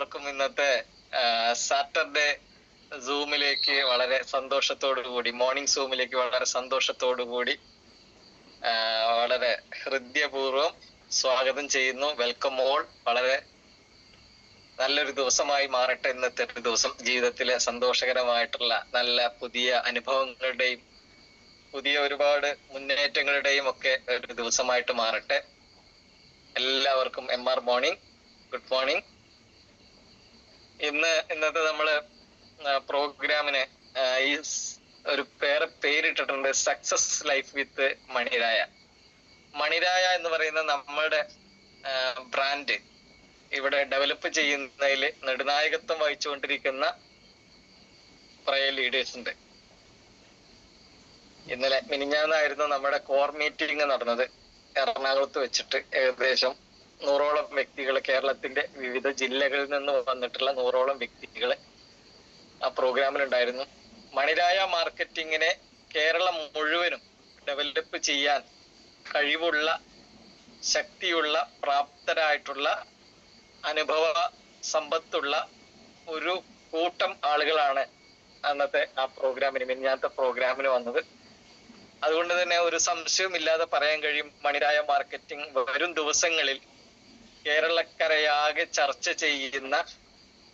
എല്ലാവർക്കും ഇന്നത്തെ സാറ്റർഡേ സൂമിലേക്ക് വളരെ സന്തോഷത്തോടു കൂടി, മോർണിംഗ് സൂമിലേക്ക് വളരെ സന്തോഷത്തോടു കൂടി വളരെ ഹൃദയപൂർവ്വം സ്വാഗതം ചെയ്യുന്നു. Welcome all. വളരെ നല്ലൊരു ദിവസമായി മാറട്ടെ ഇന്നത്തെ ഒരു ദിവസം. ജീവിതത്തിലെ സന്തോഷകരമായിട്ടുള്ള നല്ല പുതിയ അനുഭവങ്ങളുടെയും പുതിയ ഒരുപാട് മുന്നേറ്റങ്ങളുടെയും ഒക്കെ ഒരു ദിവസമായിട്ട് മാറട്ടെ. എല്ലാവർക്കും MR മോർണിംഗ്, ഗുഡ് മോർണിംഗ്. ഇന്നത്തെ നമ്മള് പ്രോഗ്രാമിന് ഈ ഒരു പേരിട്ടിട്ടുണ്ട്, സക്സസ് ലൈഫ് വിത്ത് മണിരായ. മണിരായ എന്ന് പറയുന്ന നമ്മുടെ ബ്രാൻഡ് ഇവിടെ ഡെവലപ്പ് ചെയ്യുന്നതിൽ നെടുനായകത്വം വഹിച്ചുകൊണ്ടിരിക്കുന്ന കുറേ ലീഡേഴ്സ് ഉണ്ട്. ഇന്നലെ മിനിഞ്ഞാന്നായിരുന്നു നമ്മുടെ കോർ മീറ്റിംഗ് നടന്നത് എറണാകുളത്ത് വെച്ചിട്ട്. ഏകദേശം 100ഓളം വ്യക്തികൾ, കേരളത്തിന്റെ വിവിധ ജില്ലകളിൽ നിന്ന് വന്നിട്ടുള്ള 100ഓളം വ്യക്തികൾ ആ പ്രോഗ്രാമിലുണ്ടായിരുന്നു. മണിരായ മാർക്കറ്റിങ്ങിനെ കേരളം മുഴുവനും ഡെവലപ്പ് ചെയ്യാൻ കഴിവുള്ള, ശക്തിയുള്ള, പ്രാപ്തരായിട്ടുള്ള, അനുഭവ സമ്പത്തുള്ള ഒരു കൂട്ടം ആളുകളാണ് അന്നത്തെ ആ പ്രോഗ്രാമിന്, മിനിഞ്ഞാത്തെ പ്രോഗ്രാമിന് വന്നത്. അതുകൊണ്ട് തന്നെ ഒരു സംശയമില്ലാതെ പറയാൻ കഴിയും, മണിരായ മാർക്കറ്റിംഗ് വരും ദിവസങ്ങളിൽ കേരളക്കരയാകെ ചർച്ച ചെയ്യുന്ന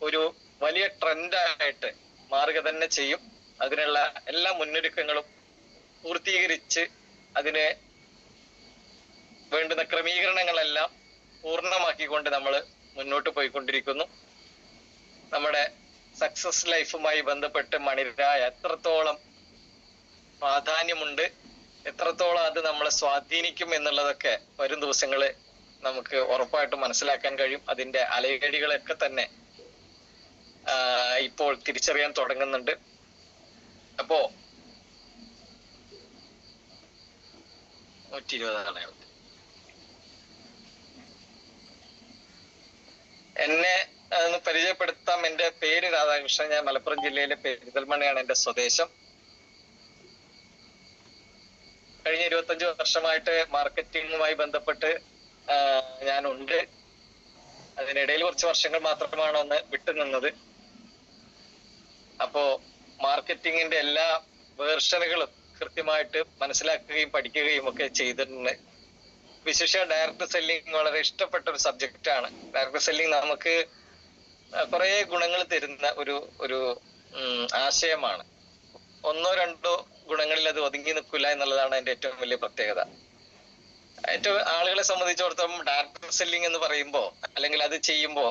ഒരു വലിയ ട്രെൻഡായിട്ട് മാറുക തന്നെ ചെയ്യും. അതിനുള്ള എല്ലാ മുന്നൊരുക്കങ്ങളും പൂർത്തീകരിച്ച് അതിന് വേണ്ടുന്ന ക്രമീകരണങ്ങളെല്ലാം പൂർണ്ണമാക്കിക്കൊണ്ട് നമ്മൾ മുന്നോട്ട് പോയിക്കൊണ്ടിരിക്കുന്നു. നമ്മുടെ സക്സസ് ലൈഫുമായി ബന്ധപ്പെട്ട് മണിരായ എത്രത്തോളം പ്രാധാന്യമുണ്ട്, എത്രത്തോളം അത് നമ്മളെ സ്വാധീനിക്കും എന്നുള്ളതൊക്കെ വരും ദിവസങ്ങള് നമുക്ക് ഉറപ്പായിട്ടും മനസ്സിലാക്കാൻ കഴിയും. അതിന്റെ അലകടികളൊക്കെ തന്നെ ഇപ്പോൾ തിരിച്ചറിയാൻ തുടങ്ങുന്നുണ്ട്. അപ്പോ 120 എന്നെ ഒന്ന് പരിചയപ്പെടുത്താം. എന്റെ പേര് രാധാകൃഷ്ണൻ. ഞാൻ മലപ്പുറം ജില്ലയിലെ പെരിന്തൽമണ്ണയാണ് എന്റെ സ്വദേശം. കഴിഞ്ഞ 25 വർഷമായിട്ട് മാർക്കറ്റിംഗുമായി ബന്ധപ്പെട്ട് ഞാനുണ്ട്. അതിനിടയിൽ കുറച്ച് വർഷങ്ങൾ മാത്രമാണ് ഒന്ന് വിട്ടുനിന്നത്. അപ്പോ മാർക്കറ്റിങ്ങിന്റെ എല്ലാ വേർഷനുകളും കൃത്യമായിട്ട് മനസ്സിലാക്കുകയും പഠിക്കുകയും ഒക്കെ ചെയ്തിട്ടുണ്ട്. വിശേഷ ഡയറക്ട് സെല്ലിംഗ് വളരെ ഇഷ്ടപ്പെട്ട ഒരു സബ്ജക്റ്റാണ്. ഡയറക്ട് സെല്ലിംഗ് നമുക്ക് കുറെ ഗുണങ്ങൾ തരുന്ന ഒരു ആശയമാണ്. 1-2 ഗുണങ്ങളിൽ അത് ഒതുങ്ങി നിൽക്കില്ല എന്നുള്ളതാണ് അതിന്റെ ഏറ്റവും വലിയ പ്രത്യേകത. ഏറ്റവും ആളുകളെ സംബന്ധിച്ചിടത്തോളം ഡയറക്ട് സെല്ലിംഗ് എന്ന് പറയുമ്പോൾ, അല്ലെങ്കിൽ അത് ചെയ്യുമ്പോൾ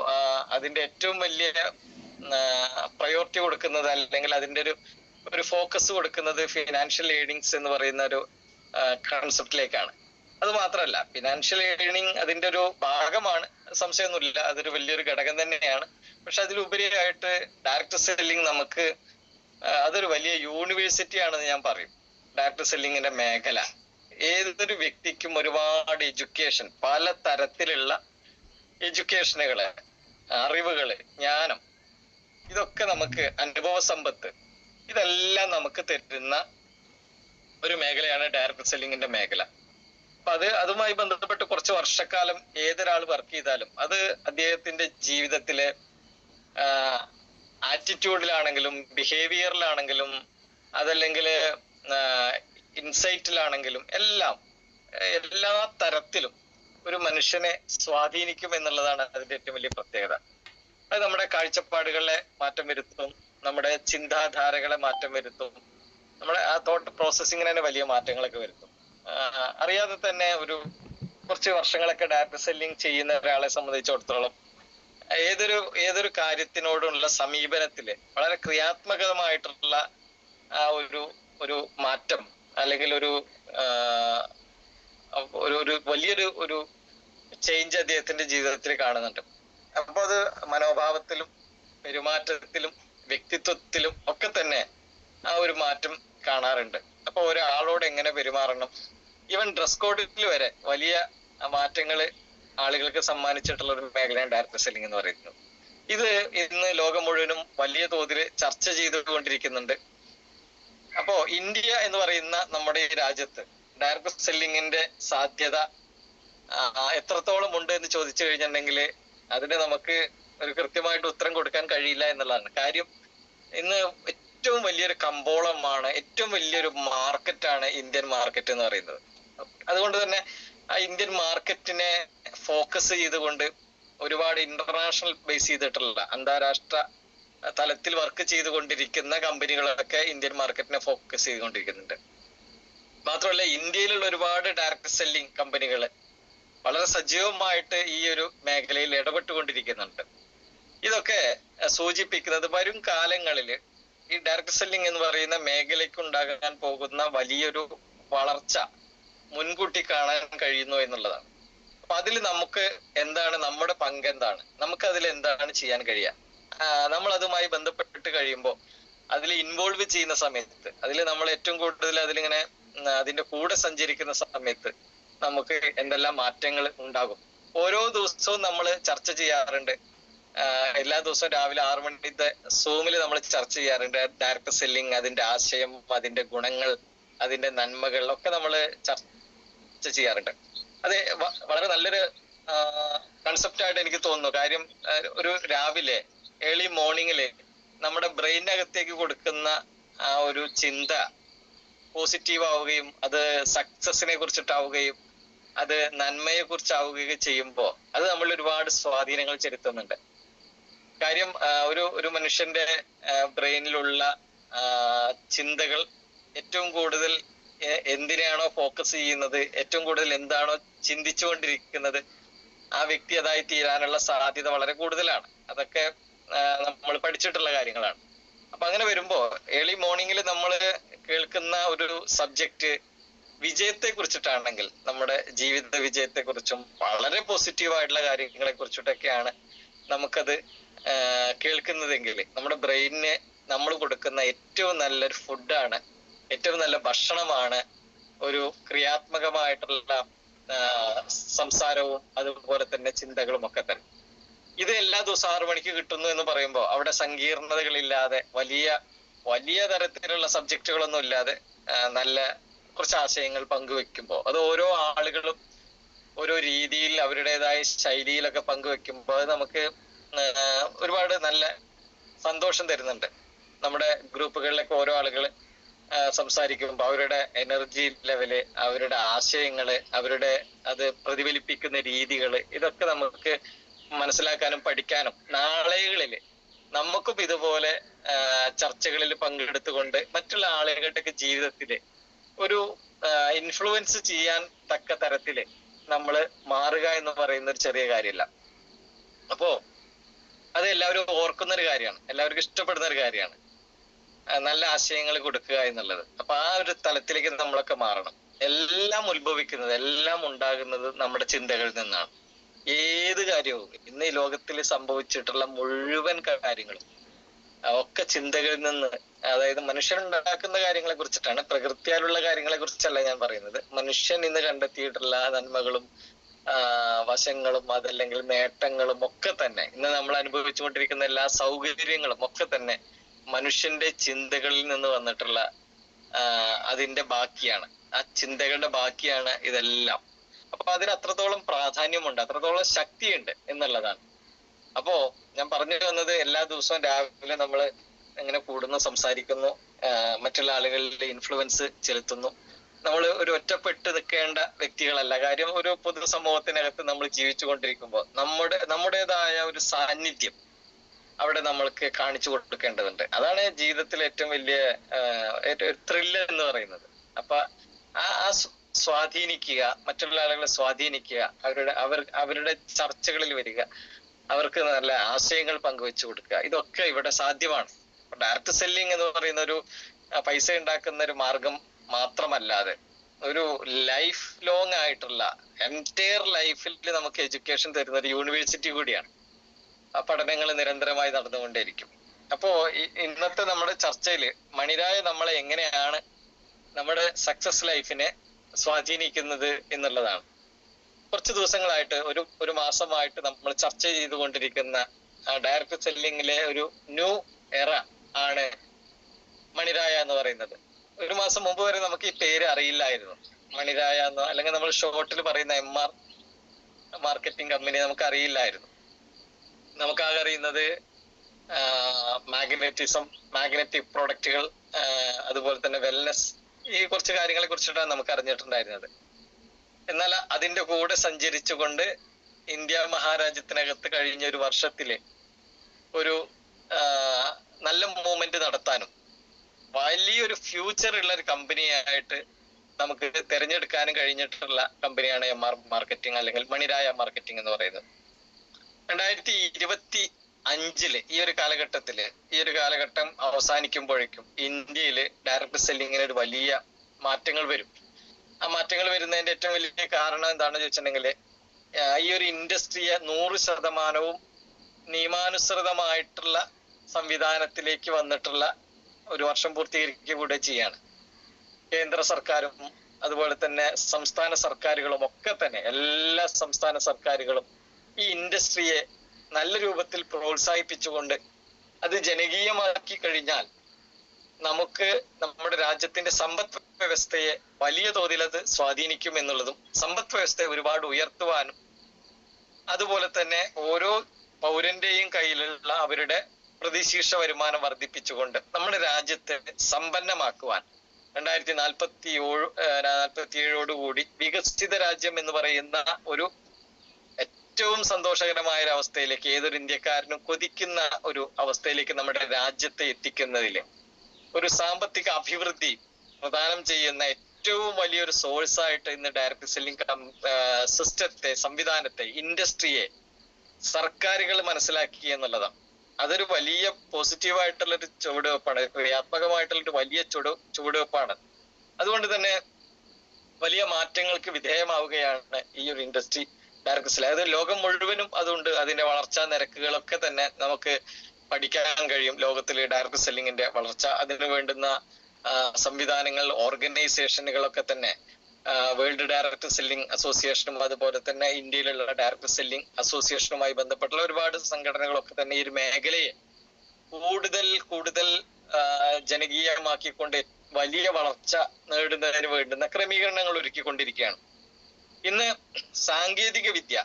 അതിന്റെ ഏറ്റവും വലിയ പ്രയോറിറ്റി കൊടുക്കുന്നത്, അല്ലെങ്കിൽ അതിന്റെ ഒരു ഫോക്കസ് കൊടുക്കുന്നത് ഫിനാൻഷ്യൽ ഏർണിങ്സ് എന്ന് പറയുന്ന ഒരു കൺസെപ്റ്റിലേക്കാണ്. അത് മാത്രമല്ല, ഫിനാൻഷ്യൽ ഏർണിംഗ് അതിന്റെ ഒരു ഭാഗമാണ്, സംശയമൊന്നുമില്ല, അതൊരു വലിയൊരു ഘടകം തന്നെയാണ്. പക്ഷെ അതിലുപരിയായിട്ട് ഡയറക്ട് സെല്ലിംഗ് നമുക്ക് അതൊരു വലിയ യൂണിവേഴ്സിറ്റി ആണെന്ന് ഞാൻ പറയും. ഡയറക്ട് സെല്ലിങ്ങിന്റെ മേഖല ഏതൊരു വ്യക്തിക്കും ഒരുപാട് എഡ്യൂക്കേഷൻ, പല തരത്തിലുള്ള എഡ്യൂക്കേഷനുകള്, അറിവുകള്, ജ്ഞാനം, ഇതൊക്കെ നമുക്ക്, അനുഭവ സമ്പത്ത്, ഇതെല്ലാം നമുക്ക് തരുന്ന ഒരു മേഖലയാണ് ഡയറക്ട് സെല്ലിങ്ങിന്റെ മേഖല. അപ്പൊ അതുമായി ബന്ധപ്പെട്ട് കുറച്ച് വർഷക്കാലം ഏതൊരാൾ വർക്ക് ചെയ്താലും അത് അദ്ദേഹത്തിന്റെ ജീവിതത്തിലെ ആറ്റിറ്റ്യൂഡിലാണെങ്കിലും ബിഹേവിയറിലാണെങ്കിലും അതല്ലെങ്കിൽ ഇൻസൈറ്റിലാണെങ്കിലും എല്ലാ തരത്തിലും ഒരു മനുഷ്യനെ സ്വാധീനിക്കും എന്നുള്ളതാണ് അതിന്റെ ഏറ്റവും വലിയ പ്രത്യേകത. അത് നമ്മുടെ കാഴ്ചപ്പാടുകളെ മാറ്റം വരുത്തും, നമ്മുടെ ചിന്താധാരകളെ മാറ്റം വരുത്തും, നമ്മുടെ ആ തോട്ട് പ്രോസസ്സിങ്ങിന് തന്നെ വലിയ മാറ്റങ്ങളൊക്കെ വരുത്തും. അറിയാതെ തന്നെ കുറച്ച് വർഷങ്ങളൊക്കെ ഡയറക്ട് സെല്ലിംഗ് ചെയ്യുന്ന ഒരാളെ സംബന്ധിച്ചിടത്തോളം ഏതൊരു കാര്യത്തിനോടുള്ള സമീപനത്തില് വളരെ ക്രിയാത്മകമായിട്ടുള്ള ആ ഒരു മാറ്റം, അല്ലെങ്കിൽ ഒരു വലിയൊരു ചേഞ്ച് അദ്ദേഹത്തിന്റെ ജീവിതത്തിൽ കാണുന്നുണ്ട്. അപ്പൊ അത് മനോഭാവത്തിലും പെരുമാറ്റത്തിലും വ്യക്തിത്വത്തിലും ഒക്കെ തന്നെ ആ ഒരു മാറ്റം കാണാറുണ്ട്. അപ്പൊ ഒരാളോട് എങ്ങനെ പെരുമാറണം, ഈവൻ ഡ്രസ് കോഡിൽ വരെ വലിയ മാറ്റങ്ങൾ ആളുകൾക്ക് സമ്മാനിച്ചിട്ടുള്ള ഒരു മേഖലയാണ് ഡയറക്ട് സെല്ലിംഗ് എന്ന് പറയുന്നത്. ഇത് ഇന്ന് ലോകം മുഴുവനും വലിയ തോതിൽ ചർച്ച ചെയ്തുകൊണ്ടിരിക്കുന്നുണ്ട്. അപ്പോ ഇന്ത്യ എന്ന് പറയുന്ന നമ്മുടെ ഈ രാജ്യത്ത് ഡയറക്ട് സെല്ലിങ്ങിന്റെ സാധ്യത എത്രത്തോളം ഉണ്ട് എന്ന് ചോദിച്ചു കഴിഞ്ഞിട്ടുണ്ടെങ്കിൽ അതിന് നമുക്ക് ഒരു കൃത്യമായിട്ട് ഉത്തരം കൊടുക്കാൻ കഴിയില്ല എന്നുള്ളതാണ് കാര്യം. ഇന്ന് ഏറ്റവും വലിയൊരു കമ്പോളമാണ്, ഏറ്റവും വലിയൊരു മാർക്കറ്റാണ് ഇന്ത്യൻ മാർക്കറ്റ് എന്ന് പറയുന്നത്. അതുകൊണ്ട് തന്നെ ആ ഇന്ത്യൻ മാർക്കറ്റിനെ ഫോക്കസ് ചെയ്തുകൊണ്ട് ഒരുപാട് ഇന്റർനാഷണൽ ബേസ് ചെയ്തിട്ടുള്ള അന്താരാഷ്ട്ര തലത്തിൽ വർക്ക് ചെയ്തുകൊണ്ടിരിക്കുന്ന കമ്പനികളൊക്കെ ഇന്ത്യൻ മാർക്കറ്റിനെ ഫോക്കസ് ചെയ്തുകൊണ്ടിരിക്കുന്നുണ്ട്. മാത്രമല്ല ഇന്ത്യയിലുള്ള ഒരുപാട് ഡയറക്ട് സെല്ലിംഗ് കമ്പനികൾ വളരെ സജീവമായിട്ട് ഈ ഒരു മേഖലയിൽ ഇടപെട്ടുകൊണ്ടിരിക്കുന്നുണ്ട്. ഇതൊക്കെ സൂചിപ്പിക്കുന്നത് വരും കാലങ്ങളിൽ ഈ ഡയറക്ട് സെല്ലിംഗ് എന്ന് പറയുന്ന മേഖലയ്ക്ക് ഉണ്ടാകാൻ പോകുന്ന വലിയൊരു വളർച്ച മുൻകൂട്ടി കാണാൻ കഴിയുന്നു എന്നുള്ളതാണ്. അപ്പൊ അതിൽ നമുക്ക് എന്താണ് നമ്മുടെ പങ്ക്, എന്താണ് നമുക്ക് അതിൽ എന്താണ് ചെയ്യാൻ കഴിയുക, നമ്മൾ അതുമായി ബന്ധപ്പെട്ട് കഴിയുമ്പോൾ അതിൽ ഇൻവോൾവ് ചെയ്യുന്ന സമയത്ത് അതിൽ നമ്മൾ ഏറ്റവും കൂടുതൽ അതിലിങ്ങനെ അതിന്റെ കൂടെ സഞ്ചരിക്കുന്ന സമയത്ത് നമുക്ക് എന്തെല്ലാം മാറ്റങ്ങൾ ഉണ്ടാകും. ഓരോ ദിവസവും നമ്മൾ ചർച്ച ചെയ്യാറുണ്ട്. എല്ലാ ദിവസവും രാവിലെ 6 മണിത്തെ സൂമിൽ നമ്മൾ ചർച്ച ചെയ്യാറുണ്ട്. ഡയറക്ട് സെല്ലിംഗ്, അതിന്റെ ആശയം, അതിന്റെ ഗുണങ്ങൾ, അതിന്റെ നന്മകൾ ഒക്കെ നമ്മൾ ചർച്ച ചെയ്യാറുണ്ട്. അത് വളരെ നല്ലൊരു കൺസെപ്റ്റ് ആയിട്ട് എനിക്ക് തോന്നുന്നു. കാര്യം ഒരു രാവിലെ ഏർലി മോർണിംഗില് നമ്മുടെ ബ്രെയിനകത്തേക്ക് കൊടുക്കുന്ന ആ ഒരു ചിന്ത പോസിറ്റീവ് ആവുകയും അത് സക്സസിനെ കുറിച്ചിട്ടാവുകയും അത് നന്മയെ കുറിച്ചാവുകയും ചെയ്യുമ്പോൾ അത് നമ്മൾ ഒരുപാട് സ്വാധീനങ്ങൾ ചെലുത്തുന്നുണ്ട്. കാര്യം ഒരു മനുഷ്യന്റെ ബ്രെയിനിലുള്ള ചിന്തകൾ ഏറ്റവും കൂടുതൽ എന്തിനാണോ ഫോക്കസ് ചെയ്യുന്നത്, ഏറ്റവും കൂടുതൽ എന്താണോ ചിന്തിച്ചുകൊണ്ടിരിക്കുന്നത്, ആ വ്യക്തി അതായി തീരാനുള്ള സാധ്യത വളരെ കൂടുതലാണ്. അതൊക്കെ നമ്മൾ പഠിച്ചിട്ടുള്ള കാര്യങ്ങളാണ്. അപ്പൊ അങ്ങനെ വരുമ്പോ ഏർലി മോർണിംഗിൽ നമ്മൾ കേൾക്കുന്ന ഒരു സബ്ജക്റ്റ് വിജയത്തെ കുറിച്ചിട്ടാണെങ്കിൽ, നമ്മുടെ ജീവിത വിജയത്തെ കുറിച്ചും വളരെ പോസിറ്റീവായിട്ടുള്ള കാര്യങ്ങളെ കുറിച്ചിട്ടൊക്കെയാണ് നമുക്കത് കേൾക്കുന്നതെങ്കിൽ നമ്മുടെ ബ്രെയിനിന് നമ്മൾ കൊടുക്കുന്ന ഏറ്റവും നല്ലൊരു ഫുഡാണ്, ഏറ്റവും നല്ല ഭക്ഷണമാണ് ഒരു ക്രിയാത്മകമായിട്ടുള്ള സംസാരവും അതുപോലെ തന്നെ ചിന്തകളും ഒക്കെ തന്നെ. ഇത് എല്ലാ ദിവസവും 6 മണിക്ക് കിട്ടുന്നു എന്ന് പറയുമ്പോൾ അവിടെ സങ്കീർണതകളില്ലാതെ വലിയ വലിയ തരത്തിലുള്ള സബ്ജക്റ്റുകളൊന്നും ഇല്ലാതെ നല്ല കുറച്ച് ആശയങ്ങൾ പങ്കുവെക്കുമ്പോൾ അത് ഓരോ ആളുകളും ഓരോ രീതിയിൽ അവരുടേതായ ശൈലിയിലൊക്കെ പങ്കുവെക്കുമ്പോൾ അത് നമുക്ക് ഒരുപാട് നല്ല സന്തോഷം തരുന്നുണ്ട്. നമ്മുടെ ഗ്രൂപ്പുകളിലൊക്കെ ഓരോ ആളുകൾ സംസാരിക്കുമ്പോൾ അവരുടെ എനർജി ലെവല്, അവരുടെ ആശയങ്ങള്, അവരുടെ അത് പ്രതിഫലിപ്പിക്കുന്ന രീതികള്, ഇതൊക്കെ നമുക്ക് മനസ്സിലാക്കാനും പഠിക്കാനും നാളെകളിൽ നമുക്കും ഇതുപോലെ ചർച്ചകളിൽ പങ്കെടുത്തുകൊണ്ട് മറ്റുള്ള ആളുകളുടെ ജീവിതത്തില് ഒരു ഇൻഫ്ലുവൻസ് ചെയ്യാൻ തക്ക തരത്തില് നമ്മൾ മാറുക എന്ന് പറയുന്ന ഒരു ചെറിയ കാര്യമല്ല. അപ്പോ അത് എല്ലാവരും ഓർക്കുന്ന ഒരു കാര്യമാണ്, എല്ലാവർക്കും ഇഷ്ടപ്പെടുന്ന ഒരു കാര്യമാണ് നല്ല ആശയങ്ങൾ കൊടുക്കുക എന്നുള്ളത്. അപ്പൊ ആ ഒരു തലത്തിലേക്ക് നമ്മളൊക്കെ മാറണം. എല്ലാം ഉത്ഭവിക്കുന്നത്, എല്ലാം ഉണ്ടാകുന്നത് നമ്മുടെ ചിന്തകളിൽ നിന്നാണ്. ഏത് കാര്യവും ഇന്ന് ഈ ലോകത്തിൽ സംഭവിച്ചിട്ടുള്ള മുഴുവൻ കാര്യങ്ങളും ഒക്കെ ചിന്തകളിൽ നിന്ന്, അതായത് മനുഷ്യൻ ഉണ്ടാക്കുന്ന കാര്യങ്ങളെ കുറിച്ചിട്ടാണ്, പ്രകൃതിയാലുള്ള കാര്യങ്ങളെ കുറിച്ചല്ല ഞാൻ പറയുന്നത്. മനുഷ്യൻ ഇന്ന് കണ്ടെത്തിയിട്ടുള്ള നന്മകളും വശങ്ങളും അതല്ലെങ്കിൽ നേട്ടങ്ങളും ഒക്കെ തന്നെ, ഇന്ന് നമ്മൾ അനുഭവിച്ചുകൊണ്ടിരിക്കുന്ന എല്ലാ സൗകര്യങ്ങളും ഒക്കെ തന്നെ മനുഷ്യന്റെ ചിന്തകളിൽ നിന്ന് വന്നിട്ടുള്ള അതിന്റെ ബാക്കിയാണ്, ആ ചിന്തകളുടെ ബാക്കിയാണ് ഇതെല്ലാം. അപ്പൊ അതിന് അത്രത്തോളം പ്രാധാന്യമുണ്ട്, അത്രത്തോളം ശക്തിയുണ്ട് എന്നുള്ളതാണ്. അപ്പോ ഞാൻ പറഞ്ഞു വന്നത്, എല്ലാ ദിവസവും രാവിലെ നമ്മൾ ഇങ്ങനെ കൂടുന്നു, സംസാരിക്കുന്നു, മറ്റുള്ള ആളുകളുടെ ഇൻഫ്ലുവൻസ് ചെലുത്തുന്നു. നമ്മൾ ഒരു ഒറ്റപ്പെട്ട് നിൽക്കേണ്ട വ്യക്തികളല്ല. കാര്യം ഒരു പൊതുസമൂഹത്തിനകത്ത് നമ്മൾ ജീവിച്ചു കൊണ്ടിരിക്കുമ്പോൾ നമ്മുടേതായ ഒരു സാന്നിധ്യം അവിടെ നമ്മൾക്ക് കാണിച്ചു കൊടുക്കേണ്ടതുണ്ട്. അതാണ് ജീവിതത്തിലെ ഏറ്റവും വലിയ ത്രില്ല് എന്ന് പറയുന്നത്. അപ്പൊ ആ സ്വാധീനിക്കുക, മറ്റുള്ള ആളുകളെ സ്വാധീനിക്കുക, അവരുടെ ചർച്ചകളിൽ വരിക, അവർക്ക് നല്ല ആശയങ്ങൾ പങ്കുവെച്ചു കൊടുക്കുക, ഇതൊക്കെ ഇവിടെ സാധ്യമാണ്. ഡയറക്ട് സെല്ലിംഗ് എന്ന് പറയുന്ന ഒരു പൈസ ഉണ്ടാക്കുന്ന ഒരു മാർഗം മാത്രമല്ലാതെ ഒരു ലൈഫ് ലോങ് ആയിട്ടുള്ള എൻറ്റയർ ലൈഫിൽ നമുക്ക് എഡ്യൂക്കേഷൻ തരുന്ന ഒരു യൂണിവേഴ്സിറ്റി കൂടിയാണ്. ആ പഠനങ്ങൾ നിരന്തരമായി നടന്നുകൊണ്ടേയിരിക്കും. അപ്പോ ഇന്നത്തെ നമ്മുടെ ചർച്ചയിൽ മണിരായ നമ്മളെ എങ്ങനെയാണ് നമ്മുടെ സക്സസ് ലൈഫിനെ സ്വാധീനിക്കുന്നത് എന്നുള്ളതാണ്. കുറച്ച് ദിവസങ്ങളായിട്ട് ഒരു മാസമായിട്ട് നമ്മൾ ചർച്ച ചെയ്തുകൊണ്ടിരിക്കുന്ന ഡയറക്ട് സെല്ലിങ്ങിലെ ഒരു ന്യൂ എറ ആണ് മണിരായ എന്ന് പറയുന്നത്. ഒരു മാസം മുമ്പ് വരെ നമുക്ക് ഈ പേര് അറിയില്ലായിരുന്നു. മണിരായ എന്നോ അല്ലെങ്കിൽ നമ്മൾ ഷോർട്ടിൽ പറയുന്ന MR മാർക്കറ്റിംഗ് കമ്പനി നമുക്ക് അറിയില്ലായിരുന്നു. നമുക്കാകെ അറിയുന്നത് മാഗ്നറ്റിക് പ്രോഡക്റ്റുകൾ, അതുപോലെ തന്നെ വെൽനെസ്, ഈ കുറച്ച് കാര്യങ്ങളെ കുറിച്ചിട്ടാണ് നമുക്ക് അറിഞ്ഞിട്ടുണ്ടായിരുന്നത്. എന്നാൽ അതിന്റെ കൂടെ സഞ്ചരിച്ചുകൊണ്ട് ഇന്ത്യ മഹാരാജ്യത്തിനകത്ത് കഴിഞ്ഞ ഒരു വർഷത്തില് ഒരു നല്ല മൂവ്മെന്റ് നടത്താനും വലിയൊരു ഫ്യൂച്ചർ ഉള്ള ഒരു കമ്പനിയായിട്ട് നമുക്ക് തിരഞ്ഞെടുക്കാനും കഴിഞ്ഞിട്ടുള്ള കമ്പനിയാണ് MR മാർക്കറ്റിംഗ്, അല്ലെങ്കിൽ മണിരായ മാർക്കറ്റിംഗ് എന്ന് പറയുന്നത്. 2025 ഈ ഒരു കാലഘട്ടം അവസാനിക്കുമ്പോഴേക്കും ഇന്ത്യയില് ഡയറക്ട് സെല്ലിങ്ങിന് ഒരു വലിയ മാറ്റങ്ങൾ വരും. ആ മാറ്റങ്ങൾ വരുന്നതിന്റെ ഏറ്റവും വലിയ കാരണം എന്താണെന്ന് ചോദിച്ചിട്ടുണ്ടെങ്കിൽ, ഈ ഒരു ഇൻഡസ്ട്രിയെ 100% നിയമാനുസൃതമായിട്ടുള്ള സംവിധാനത്തിലേക്ക് വന്നിട്ടുള്ള ഒരു വർഷം പൂർത്തീകരിക്കുക കൂടെ ചെയ്യാണ്. കേന്ദ്ര സർക്കാരും അതുപോലെ തന്നെ സംസ്ഥാന സർക്കാരുകളും ഒക്കെ തന്നെ, എല്ലാ സംസ്ഥാന സർക്കാരുകളും ഈ ഇൻഡസ്ട്രിയെ നല്ല രൂപത്തിൽ പ്രോത്സാഹിപ്പിച്ചുകൊണ്ട് അത് ജനകീയമാക്കി കഴിഞ്ഞാൽ നമുക്ക് നമ്മുടെ രാജ്യത്തിന്റെ സമ്പദ് വ്യവസ്ഥയെ വലിയ തോതിൽ അത് സ്വാധീനിക്കും എന്നുള്ളതും, സമ്പദ് വ്യവസ്ഥയെ ഒരുപാട് ഉയർത്തുവാനും, അതുപോലെ തന്നെ ഓരോ പൗരന്റെയും കയ്യിലുള്ള അവരുടെ പ്രതിശീർഷ വരുമാനം വർദ്ധിപ്പിച്ചുകൊണ്ട് നമ്മുടെ രാജ്യത്തെ സമ്പന്നമാക്കുവാൻ 2047 വികസിത രാജ്യം എന്ന് പറയുന്ന ഒരു ഏറ്റവും സന്തോഷകരമായ ഒരു അവസ്ഥയിലേക്ക്, ഏതൊരു ഇന്ത്യക്കാരനും കൊതിക്കുന്ന ഒരു അവസ്ഥയിലേക്ക് നമ്മുടെ രാജ്യത്തെ എത്തിക്കുന്നതില് ഒരു സാമ്പത്തിക അഭിവൃദ്ധി പ്രദാനം ചെയ്യുന്ന ഏറ്റവും വലിയൊരു സോഴ്സ് ആയിട്ട് ഇന്ന് ഡയറക്ട് സെല്ലിംഗ് സിസ്റ്റത്തെ, സംവിധാനത്തെ, ഇൻഡസ്ട്രിയെ സർക്കാരുകൾ മനസ്സിലാക്കി എന്നുള്ളതാണ്. അതൊരു വലിയ പോസിറ്റീവായിട്ടുള്ളൊരു ചുവടുവെപ്പാണ്, ക്രിയാത്മകമായിട്ടുള്ളൊരു വലിയ ചുവടുവെപ്പാണ്. അതുകൊണ്ട് തന്നെ വലിയ മാറ്റങ്ങൾക്ക് വിധേയമാവുകയാണ് ഈ ഒരു ഇൻഡസ്ട്രി ഡയറക്ട് സെല്ലിംഗ്. അതായത് ലോകം മുഴുവനും അതുകൊണ്ട് അതിന്റെ വളർച്ചാ നിരക്കുകളൊക്കെ തന്നെ നമുക്ക് പഠിക്കാൻ കഴിയും. ലോകത്തിലെ ഡയറക്ട് സെല്ലിങ്ങിന്റെ വളർച്ച, അതിന് വേണ്ടുന്ന സംവിധാനങ്ങൾ, ഓർഗനൈസേഷനുകളൊക്കെ തന്നെ വേൾഡ് ഡയറക്ട് സെല്ലിംഗ് അസോസിയേഷനും അതുപോലെ തന്നെ ഇന്ത്യയിലുള്ള ഡയറക്ട് സെല്ലിംഗ് അസോസിയേഷനുമായി ബന്ധപ്പെട്ടുള്ള ഒരുപാട് സംഘടനകളൊക്കെ തന്നെ ഈ ഒരു മേഖലയെ കൂടുതൽ ജനകീയമാക്കിക്കൊണ്ട് വലിയ വളർച്ച നേടുന്നതിന് വേണ്ടുന്ന ക്രമീകരണങ്ങൾ ഒരുക്കിക്കൊണ്ടിരിക്കുകയാണ്. ഇന്ന് സാങ്കേതിക വിദ്യ